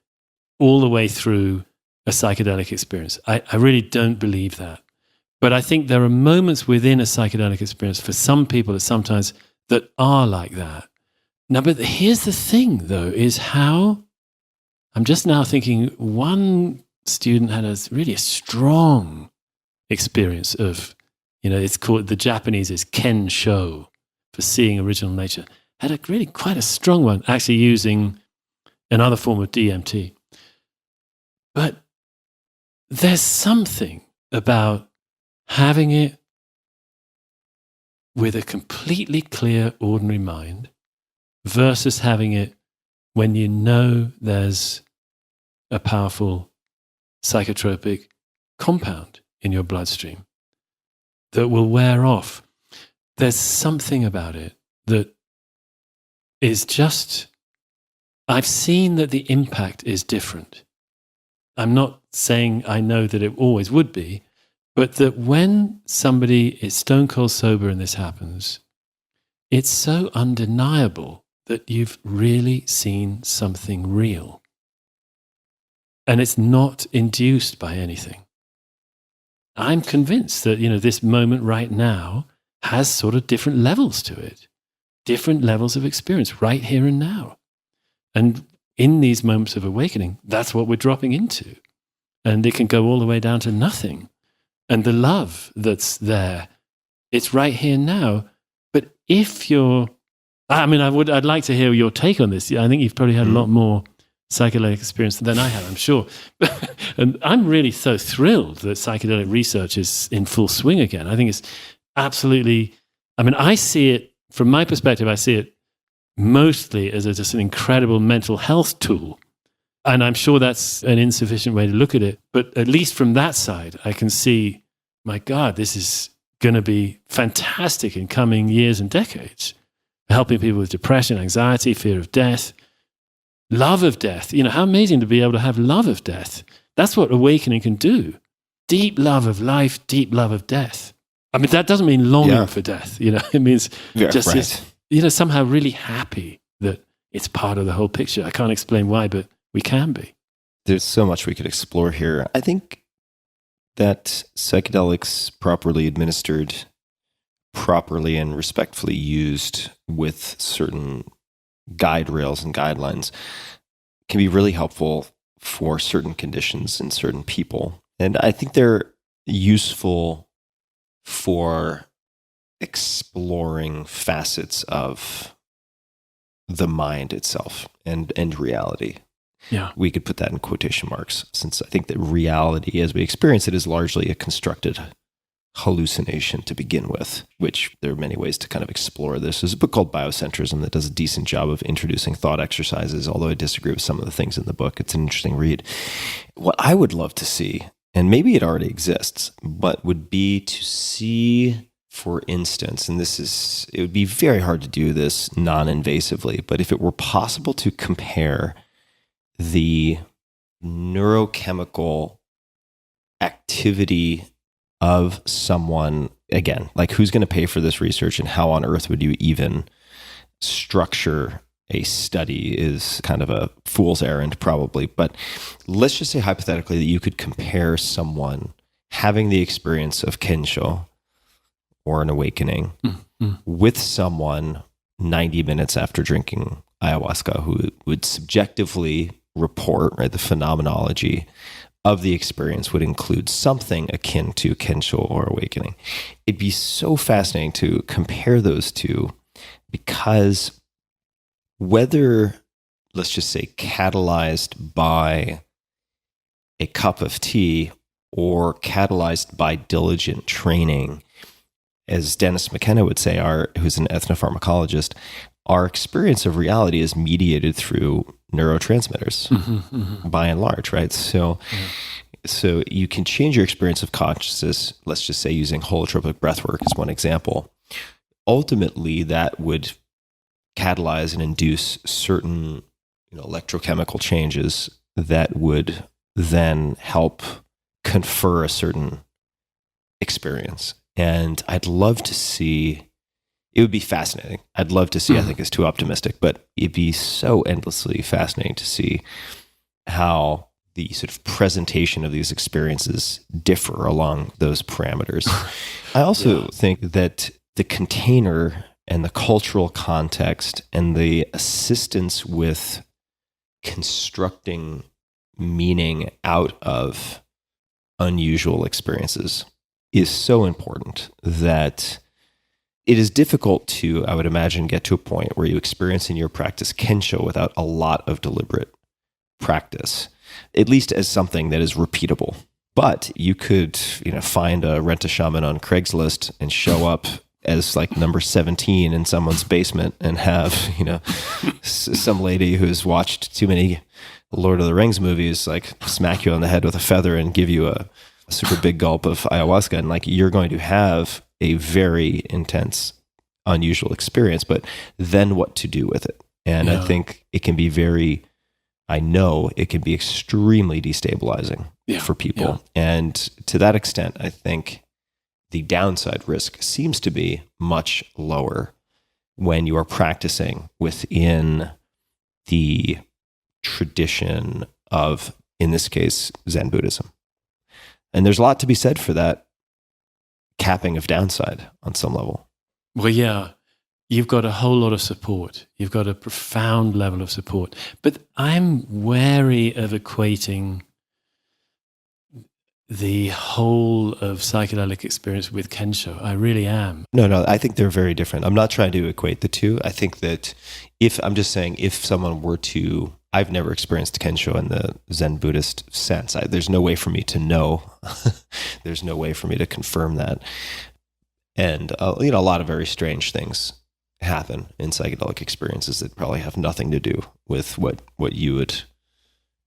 all the way through a psychedelic experience. I really don't believe that. But I think there are moments within a psychedelic experience for some people at sometimes that are like that. Now, but here's the thing, though, is how I'm just now thinking one student had a really strong experience of, it's called, the Japanese is Kensho, for seeing original nature. Had a really quite a strong one, actually using another form of DMT. But there's something about having it with a completely clear, ordinary mind versus having it when you know there's a powerful psychotropic compound in your bloodstream that will wear off. There's something about it that is just, I've seen that the impact is different. I'm not saying I know that it always would be, but that when somebody is stone cold sober and this happens, it's so undeniable that you've really seen something real. And it's not induced by anything. I'm convinced that, this moment right now has sort of different levels to it, different levels of experience right here and now. And in these moments of awakening, that's what we're dropping into. And it can go all the way down to nothing. And the love that's there, it's right here now. But if you're, I'd like to hear your take on this. I think you've probably had a lot more psychedelic experience than I have, I'm sure. And I'm really so thrilled that psychedelic research is in full swing again. I think it's absolutely, I see it, from my perspective, I see it mostly as just an incredible mental health tool. And I'm sure that's an insufficient way to look at it. But at least from that side, I can see, my God, this is going to be fantastic in coming years and decades, helping people with depression, anxiety, fear of death, love of death. How amazing to be able to have love of death. That's what awakening can do. Deep love of life, deep love of death. That doesn't mean longing for death. It means somehow really happy that it's part of the whole picture. I can't explain why, but we can be. There's so much we could explore here. I think that psychedelics properly administered, properly and respectfully used with certain guide rails and guidelines can be really helpful for certain conditions and certain people. And I think they're useful for exploring facets of the mind itself and reality. Yeah. We could put that in quotation marks, since I think that reality as we experience it is largely a constructed hallucination to begin with, which there are many ways to kind of explore this. There's a book called Biocentrism that does a decent job of introducing thought exercises, although I disagree with some of the things in the book. It's an interesting read. What I would love to see, and maybe it already exists, but would be to see, for instance, and it would be very hard to do this non-invasively, but if it were possible to compare the neurochemical activity of someone, again, like who's going to pay for this research and how on earth would you even structure a study is kind of a fool's errand probably. But let's just say hypothetically that you could compare someone having the experience of Kensho or an awakening with someone 90 minutes after drinking ayahuasca who would subjectively report, right, the phenomenology of the experience would include something akin to Kensho or awakening. It'd be so fascinating to compare those two, because whether, let's just say, catalyzed by a cup of tea or catalyzed by diligent training, as Dennis McKenna would say, who's an ethnopharmacologist, our experience of reality is mediated through neurotransmitters by and large, right? So you can change your experience of consciousness, let's just say using holotropic breathwork as one example. Ultimately, that would catalyze and induce certain electrochemical changes that would then help confer a certain experience. And I'd love to see, it would be fascinating. I'd love to see, I think it's too optimistic, but it'd be so endlessly fascinating to see how the sort of presentation of these experiences differ along those parameters. I also think that the container and the cultural context and the assistance with constructing meaning out of unusual experiences is so important that it is difficult to, I would imagine, get to a point where you experience in your practice Kensho without a lot of deliberate practice, at least as something that is repeatable. But you could, find a rent-a-shaman on Craigslist and show up as like number 17 in someone's basement and have, some lady who's watched too many Lord of the Rings movies, like smack you on the head with a feather and give you a super big gulp of ayahuasca. And like, you're going to have a very intense, unusual experience, but then what to do with it? And I think it can be I know it can be extremely destabilizing for people. And to that extent, I think the downside risk seems to be much lower when you are practicing within the tradition of, in this case, Zen Buddhism. And there's a lot to be said for that capping of downside on some level. Well, yeah, you've got a whole lot of support. You've got a profound level of support. But I'm wary of equating the whole of psychedelic experience with Kensho. I really am. No, I think they're very different. I'm not trying to equate the two. I think that if someone were to, I've never experienced Kensho in the Zen Buddhist sense. There's no way for me to know. There's no way for me to confirm that. And, a lot of very strange things happen in psychedelic experiences that probably have nothing to do with what you would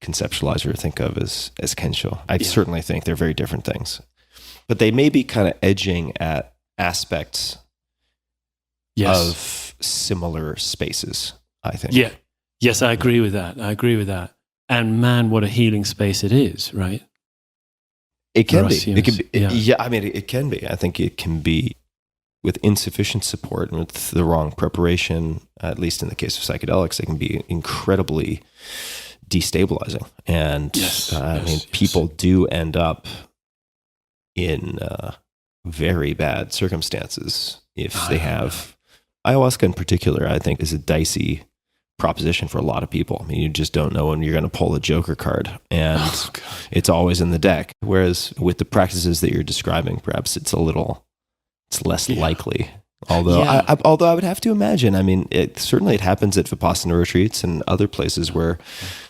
conceptualize or think of as Kensho. I certainly think they're very different things. But they may be kind of edging at aspects of similar spaces, I think. Yeah. Yes, I agree with that. And man, what a healing space it is, right? It can be. It can be. It can be. I think it can be with insufficient support and with the wrong preparation, at least in the case of psychedelics, it can be incredibly destabilizing. And people do end up in very bad circumstances if they have ayahuasca in particular. I think is a dicey proposition for a lot of people. I mean, you just don't know when you're going to pull the Joker card, and it's always in the deck. Whereas with the practices that you're describing, perhaps it's less likely. Although, I would have to imagine. I mean, it happens at Vipassana retreats and other places where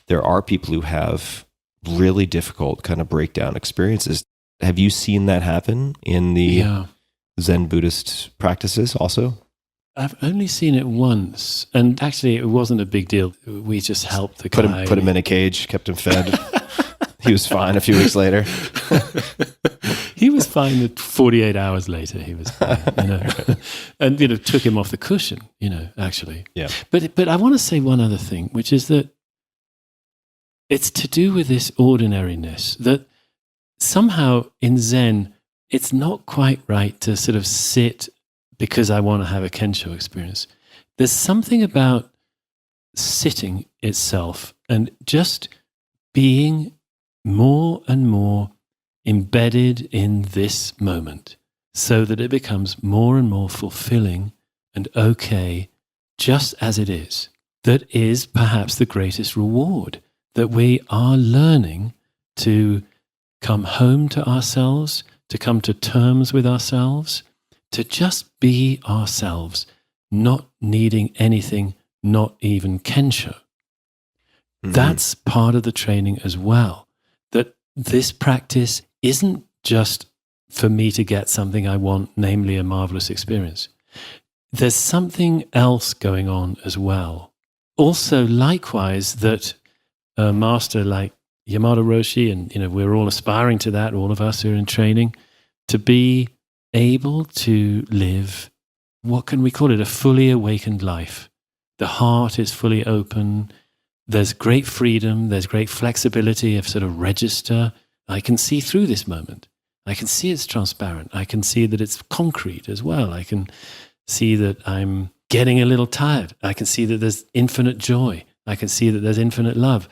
there are people who have really difficult kind of breakdown experiences. Have you seen that happen in the Zen Buddhist practices also? I've only seen it once, and actually it wasn't a big deal. We just helped the guy. Put him in a cage, kept him fed. He was fine a few weeks later. He was fine 48 hours later. He was fine, and took him off the cushion, actually. Yeah. But I want to say one other thing, which is that it's to do with this ordinariness, that somehow in Zen, it's not quite right to sort of sit because I want to have a Kensho experience. There's something about sitting itself and just being more and more embedded in this moment so that it becomes more and more fulfilling and okay just as it is. That is perhaps the greatest reward, that we are learning to come home to ourselves, to come to terms with ourselves, to just be ourselves, not needing anything, not even Kensho. Mm-hmm. That's part of the training as well, that this practice isn't just for me to get something I want, namely a marvelous experience. There's something else going on as well. Also, likewise, that a master like Yamada Roshi, and we're all aspiring to that, all of us who are in training, to be able to live, what can we call it, a fully awakened life. The heart is fully open. There's great freedom. There's great flexibility of sort of register. I can see through this moment. I can see it's transparent. I can see that it's concrete as well. I can see that I'm getting a little tired. I can see that there's infinite joy. I can see that there's infinite love.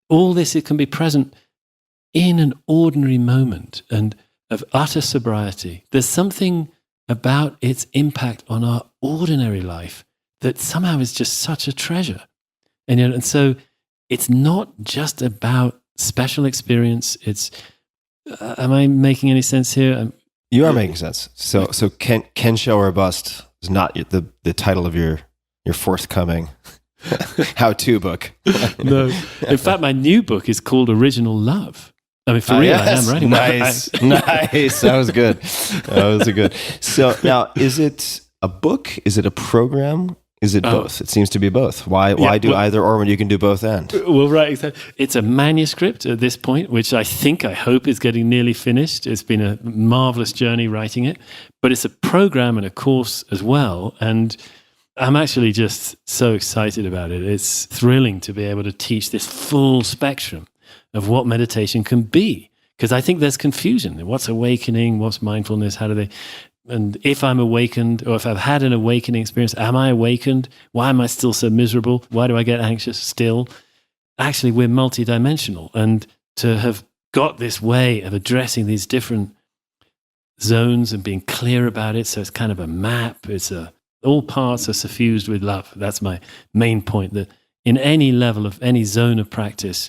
All this, it can be present in an ordinary moment and of utter sobriety. There's something about its impact on our ordinary life that somehow is just such a treasure. And so it's not just about special experience. It's, am I making any sense here? You are making sense. So Kensho or Bust is not the title of your forthcoming how-to book. No. In fact, my new book is called Original Love. I mean, for real, yes. I am writing nice. Nice. That was good. That was good. So now, is it a book? Is it a program? Is it both? It seems to be both. Why do either or when you can do both and? Well, right. It's a manuscript at this point, which I hope is getting nearly finished. It's been a marvelous journey writing it, but it's a program and a course as well. And I'm actually just so excited about it. It's thrilling to be able to teach this full spectrum of what meditation can be. Because I think there's confusion. What's awakening? What's mindfulness? How do they... And if I'm awakened, or if I've had an awakening experience, am I awakened? Why am I still so miserable? Why do I get anxious still? Actually, we're multidimensional. And to have got this way of addressing these different zones and being clear about it, so it's kind of a map. All parts are suffused with love. That's my main point, that in any level of any zone of practice,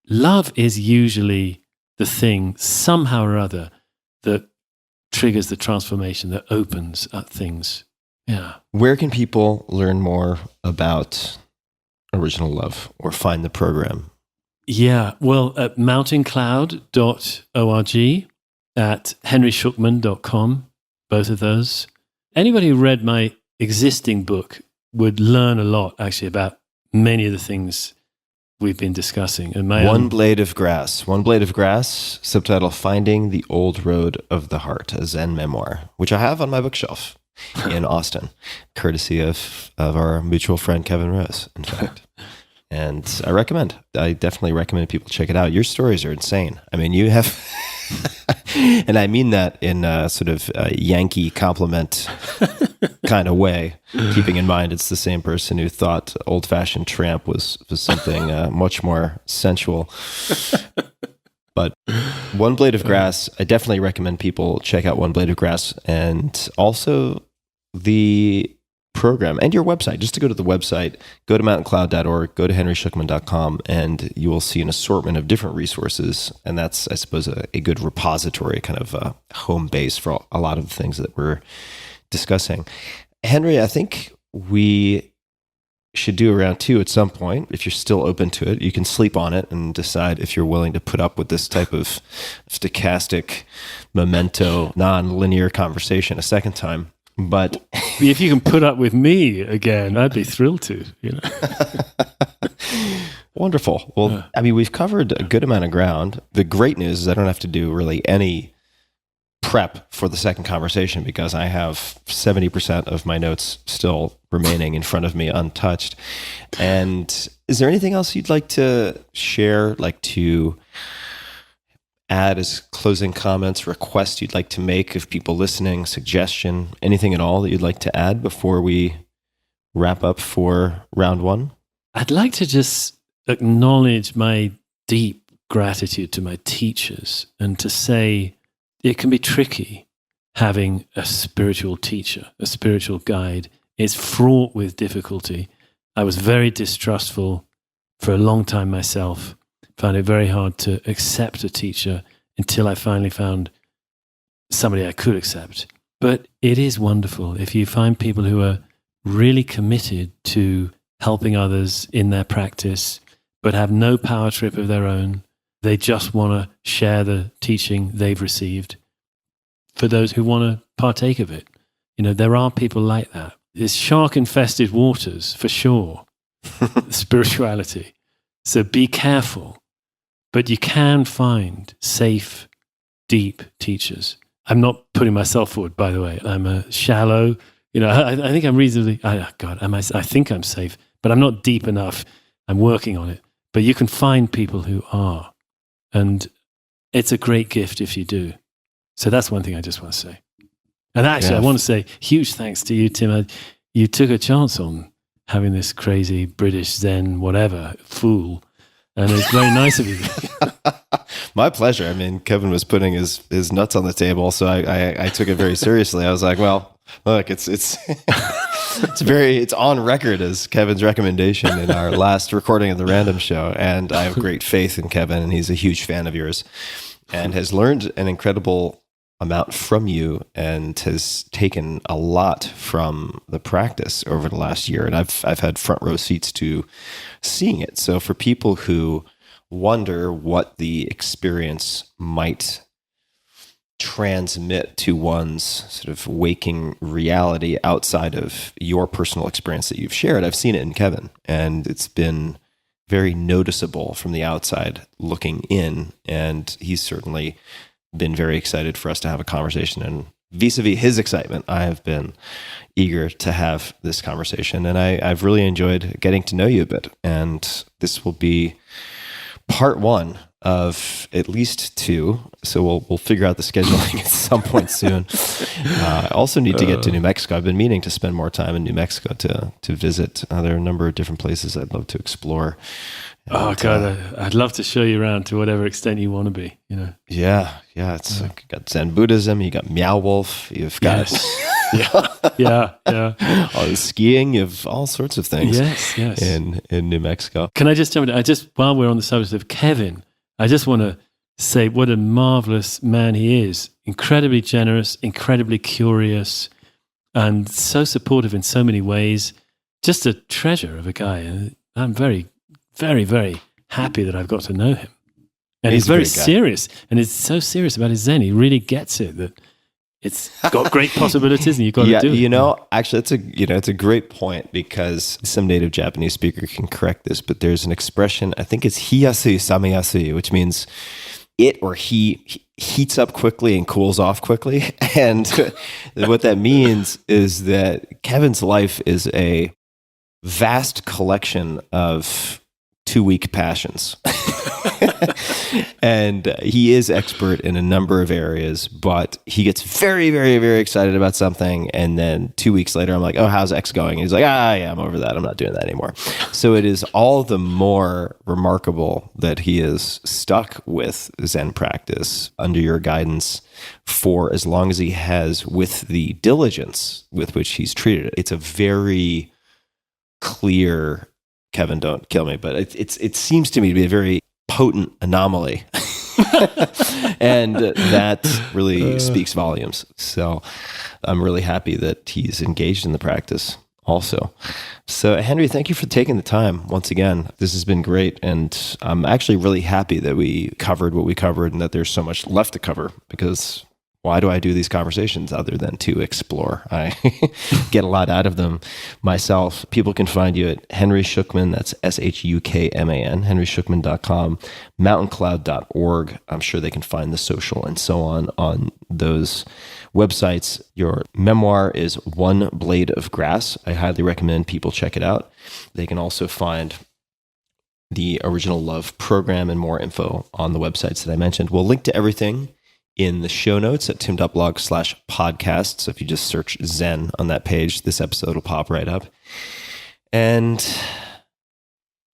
love is usually the thing, somehow or other, that triggers the transformation, that opens up things. Yeah. Where can people learn more about Original Love or find the program? Yeah, well, at mountaincloud.org, at henryshukman.com, both of those. Anybody who read my existing book would learn a lot, actually, about many of the things we've been discussing. And One Blade of Grass, subtitle Finding the Old Road of the Heart, a Zen Memoir, which I have on my bookshelf in Austin, courtesy of our mutual friend Kevin Rose, in fact. And I definitely recommend people check it out. Your stories are insane. I mean, you have, and I mean that in a sort of Yankee compliment kind of way, keeping in mind it's the same person who thought old-fashioned tramp was something much more sensual. But One Blade of Grass, I definitely recommend people check out One Blade of Grass, and also the program and your website. Just to go to the website, go to mountaincloud.org, go to henryshukman.com, and you will see an assortment of different resources. And that's, I suppose, a good repository, kind of a home base for a lot of the things that we're discussing. Henry, I think we should do a round 2 at some point. If you're still open to it, you can sleep on it and decide if you're willing to put up with this type of stochastic, memento, non-linear conversation a second time. But if you can put up with me again, I'd be thrilled to, Wonderful. Well, I mean, we've covered a good amount of ground. The great news is I don't have to do really any prep for the second conversation because I have 70% of my notes still remaining in front of me untouched. And is there anything else you'd like to share, like to add as closing comments, requests you'd like to make of people listening, suggestion, anything at all that you'd like to add before we wrap up for round 1? I'd like to just acknowledge my deep gratitude to my teachers and to say it can be tricky having a spiritual teacher, a spiritual guide. It's fraught with difficulty. I was very distrustful for a long time myself. Found it very hard to accept a teacher until I finally found somebody I could accept. But it is wonderful if you find people who are really committed to helping others in their practice, but have no power trip of their own. They just want to share the teaching they've received. For those who want to partake of it, there are people like that. It's shark-infested waters, for sure, spirituality. So be careful. But you can find safe, deep teachers. I'm not putting myself forward, by the way. I'm a shallow, I think I'm reasonably, I think I'm safe, but I'm not deep enough. I'm working on it. But you can find people who are. And it's a great gift if you do. So that's one thing I just want to say. And actually, I want to say huge thanks to you, Tim. You took a chance on having this crazy British Zen whatever fool. And it's very nice of you. My pleasure. I mean, Kevin was putting his nuts on the table, so I took it very seriously. I was like, well, look, it's it's on record as Kevin's recommendation in our last recording of the Random Show, and I have great faith in Kevin, and he's a huge fan of yours, and has learned an incredible amount from you, and has taken a lot from the practice over the last year, and I've had front row seats to seeing it. So for people who wonder what the experience might transmit to one's sort of waking reality outside of your personal experience that you've shared, I've seen it in Kevin, and it's been very noticeable from the outside looking in, and he's certainly been very excited for us to have a conversation, and vis-a-vis his excitement, I have been eager to have this conversation, and I've really enjoyed getting to know you a bit, and this will be part 1 of at least 2, so we'll figure out the scheduling at some point soon. I also need to get to New Mexico. I've been meaning to spend more time in New Mexico to visit. There are a number of different places I'd love to explore. And, God, I'd love to show you around to whatever extent you want to be. Yeah. It's like, you got Zen Buddhism, you got Meow Wolf, you've got yeah. all the skiing, you have all sorts of things. Yes. In New Mexico. Can I just jump in? While we're on the subject of Kevin, I just want to say what a marvelous man he is. Incredibly generous, incredibly curious, and so supportive in so many ways. Just a treasure of a guy. And I'm very, very, very happy that I've got to know him. And he's very serious, and he's so serious about his Zen. He really gets it, that it's got great possibilities, and you've got to do it. Actually, it's a great point, because some native Japanese speaker can correct this, but there's an expression, I think it's hiyasu samayasu, which means it or he heats up quickly and cools off quickly. And what that means is that Kevin's life is a vast collection of 2 weak passions. And he is expert in a number of areas, but he gets very, very, very excited about something. And then 2 weeks later, I'm like, oh, how's X going? And he's like, yeah, I'm over that. I'm not doing that anymore. So it is all the more remarkable that he is stuck with Zen practice under your guidance for as long as he has, with the diligence with which he's treated it. It's a very clear, Kevin, don't kill me, but it seems to me to be a very potent anomaly. And that really speaks volumes. So I'm really happy that he's engaged in the practice also. So Henry, thank you for taking the time once again. This has been great. And I'm actually really happy that we covered what we covered and that there's so much left to cover, because why do I do these conversations other than to explore? I get a lot out of them myself. People can find you at Henry Shukman, that's SHUKMAN, henryshukman.com, mountaincloud.org. I'm sure they can find the social and so on those websites. Your memoir is One Blade of Grass. I highly recommend people check it out. They can also find the Original Love program and more info on the websites that I mentioned. We'll link to everything in the show notes at tim.blog/podcast. So if you just search Zen on that page, this episode will pop right up. And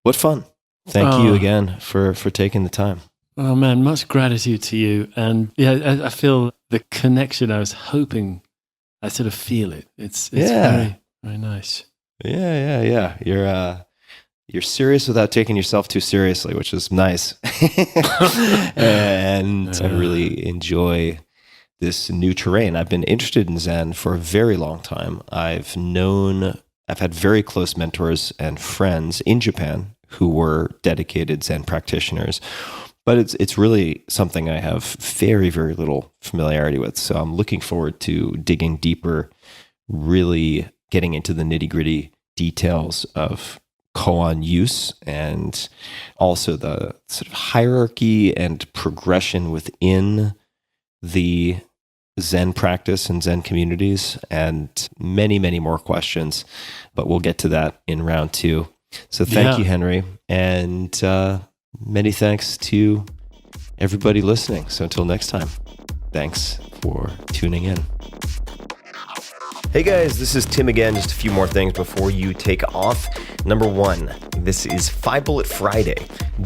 what fun. Thank you again for taking the time. Oh man, much gratitude to you. And yeah, I feel the connection. I was hoping I sort of feel it. It's very, very nice. Yeah. You're serious without taking yourself too seriously, which is nice. And I really enjoy this new terrain. I've been interested in Zen for a very long time. I've had very close mentors and friends in Japan who were dedicated Zen practitioners, but it's really something I have very, very little familiarity with. So I'm looking forward to digging deeper, really getting into the nitty-gritty details of koan use, and also the sort of hierarchy and progression within the Zen practice and Zen communities, and many, many more questions. But we'll get to that in round 2. So thank you, Henry. And many thanks to everybody listening. So until next time, thanks for tuning in. Hey guys, this is Tim again. Just a few more things before you take off. Number 1, this is 5 Bullet Friday.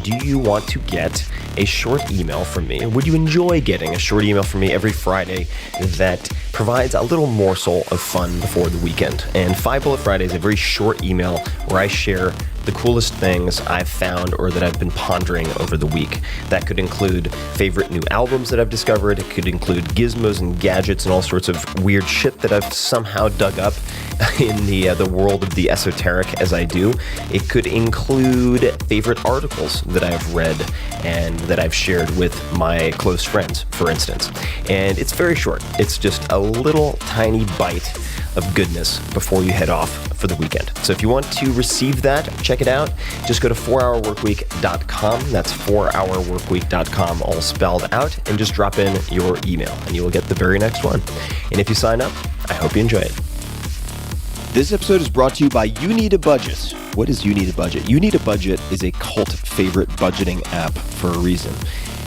Do you want to get a short email from me? Would you enjoy getting a short email from me every Friday that provides a little morsel of fun before the weekend? And 5 Bullet Friday is a very short email where I share the coolest things I've found or that I've been pondering over the week. That could include favorite new albums that I've discovered. It could include gizmos and gadgets and all sorts of weird shit that I've somehow dug up in the world of the esoteric as I do. It could include favorite articles that I've read and that I've shared with my close friends, for instance. And it's very short. It's just a little tiny bite of goodness before you head off for the weekend. So if you want to receive that, check it out. Just go to 4hourworkweek.com. That's 4hourworkweek.com, all spelled out, and just drop in your email and you will get the very next one. And if you sign up, I hope you enjoy it. This episode is brought to you by You Need a Budget. What is You Need a Budget? You Need a Budget is a cult favorite budgeting app for a reason.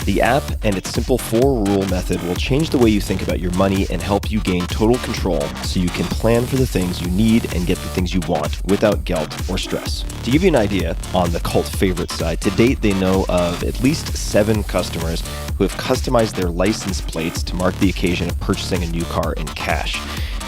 The app and its simple 4-rule method will change the way you think about your money and help you gain total control so you can plan for the things you need and get the things you want without guilt or stress. To give you an idea, on the cult favorite side, to date they know of at least 7 customers who have customized their license plates to mark the occasion of purchasing a new car in cash.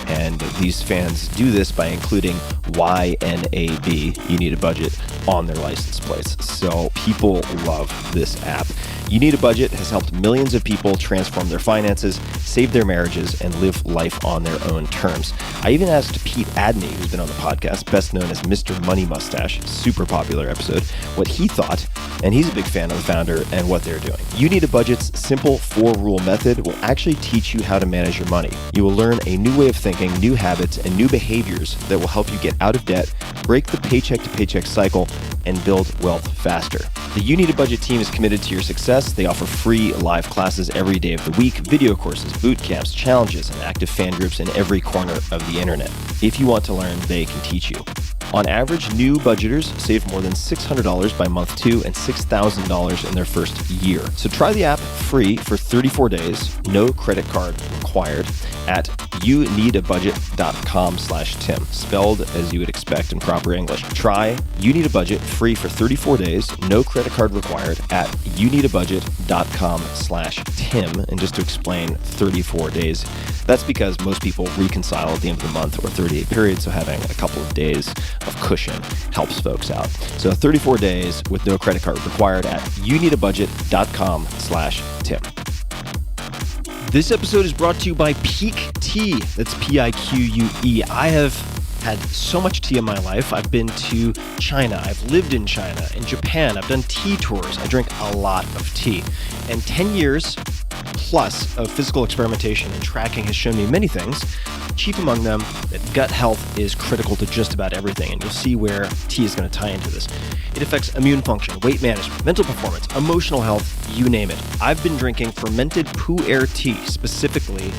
And these fans do this by including YNAB, You Need a Budget, on their license plates. So people love this app. You Need a Budget has helped millions of people transform their finances, save their marriages, and live life on their own terms. I even asked Pete Adney, who's been on the podcast, best known as Mr. Money Mustache, super popular episode, what he thought, and he's a big fan of the founder and what they're doing. You Need a Budget's simple 4-rule method will actually teach you how to manage your money. You will learn a new way of thinking, new habits, and new behaviors that will help you get out of debt, break the paycheck-to-paycheck cycle, and build wealth faster. The You Need a Budget team is committed to your success. They offer free live classes every day of the week, video courses, boot camps, challenges, and active fan groups in every corner of the internet. If you want to learn, they can teach you. On average, new budgeters save more than $600 by month 2 and $6,000 in their first year. So try the app free for 34 days, no credit card required, at youneedabudget.com/Tim, spelled as you would expect in proper English. Try You Need a Budget free for 34 days, no credit card required, at youneedabudget.com/Tim. And just to explain 34 days, that's because most people reconcile at the end of the month or 38 period, so having a couple of days of cushion helps folks out. So 34 days with no credit card required at youneedabudget.com/Tim. This episode is brought to you by Peak Tea. That's Pique. I have had so much tea in my life. I've been to China. I've lived in China. In Japan, I've done tea tours. I drink a lot of tea. And 10 years plus of physical experimentation and tracking has shown me many things. Chief among them, that gut health is critical to just about everything, and you'll see where tea is going to tie into this. It affects immune function, weight management, mental performance, emotional health, you name it. I've been drinking fermented pu'er tea, specifically,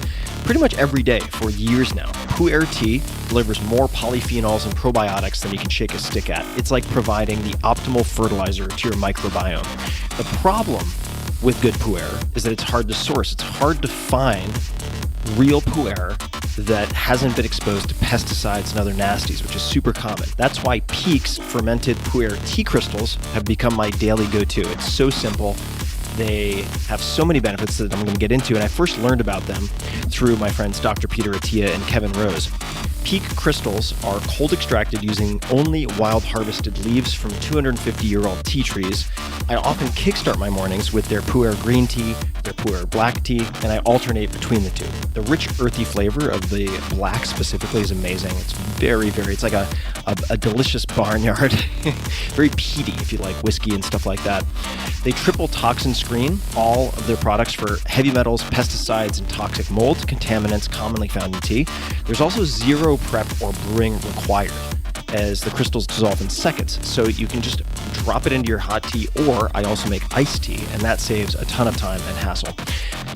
pretty much every day for years now. Pu'er tea delivers more polyphenols and probiotics than you can shake a stick at. It's like providing the optimal fertilizer to your microbiome. The problem with good pu'er is that it's hard to source. It's hard to find real pu'er that hasn't been exposed to pesticides and other nasties, which is super common. That's why Peak's fermented pu'er tea crystals have become my daily go-to. It's so simple. They have so many benefits that I'm going to get into, and I first learned about them through my friends Dr. Peter Attia and Kevin Rose. Peak crystals are cold extracted using only wild harvested leaves from 250-year-old tea trees. I often kickstart my mornings with their pu'er green tea, their pu'er black tea, and I alternate between the two. The rich, earthy flavor of the black specifically is amazing. It's it's like a delicious barnyard, very peaty if you like whiskey and stuff like that. They triple toxin screen all of their products for heavy metals, pesticides, and toxic molds, contaminants commonly found in tea. There's also zero prep or brewing required, as the crystals dissolve in seconds. So you can just drop it into your hot tea, or I also make iced tea, and that saves a ton of time and hassle.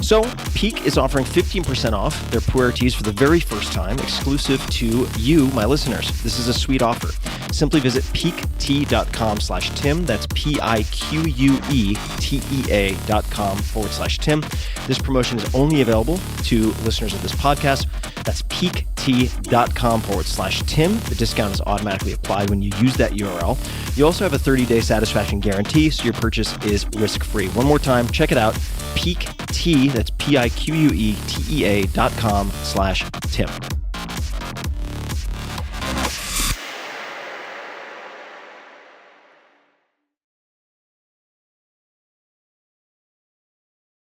So Peak is offering 15% off their pu'er teas for the very first time, exclusive to you, my listeners. This is a sweet offer. Simply visit peaktea.com/Tim. That's PIQUETEA.com/Tim. This promotion is only available to listeners of this podcast. That's peaktea.com/Tim. The discount is automatically applied when you use that URL. You also have a 30-day satisfaction guarantee, so your purchase is risk-free. One more time, check it out. Peak Tea, that's PIQUETEA.com/Tim.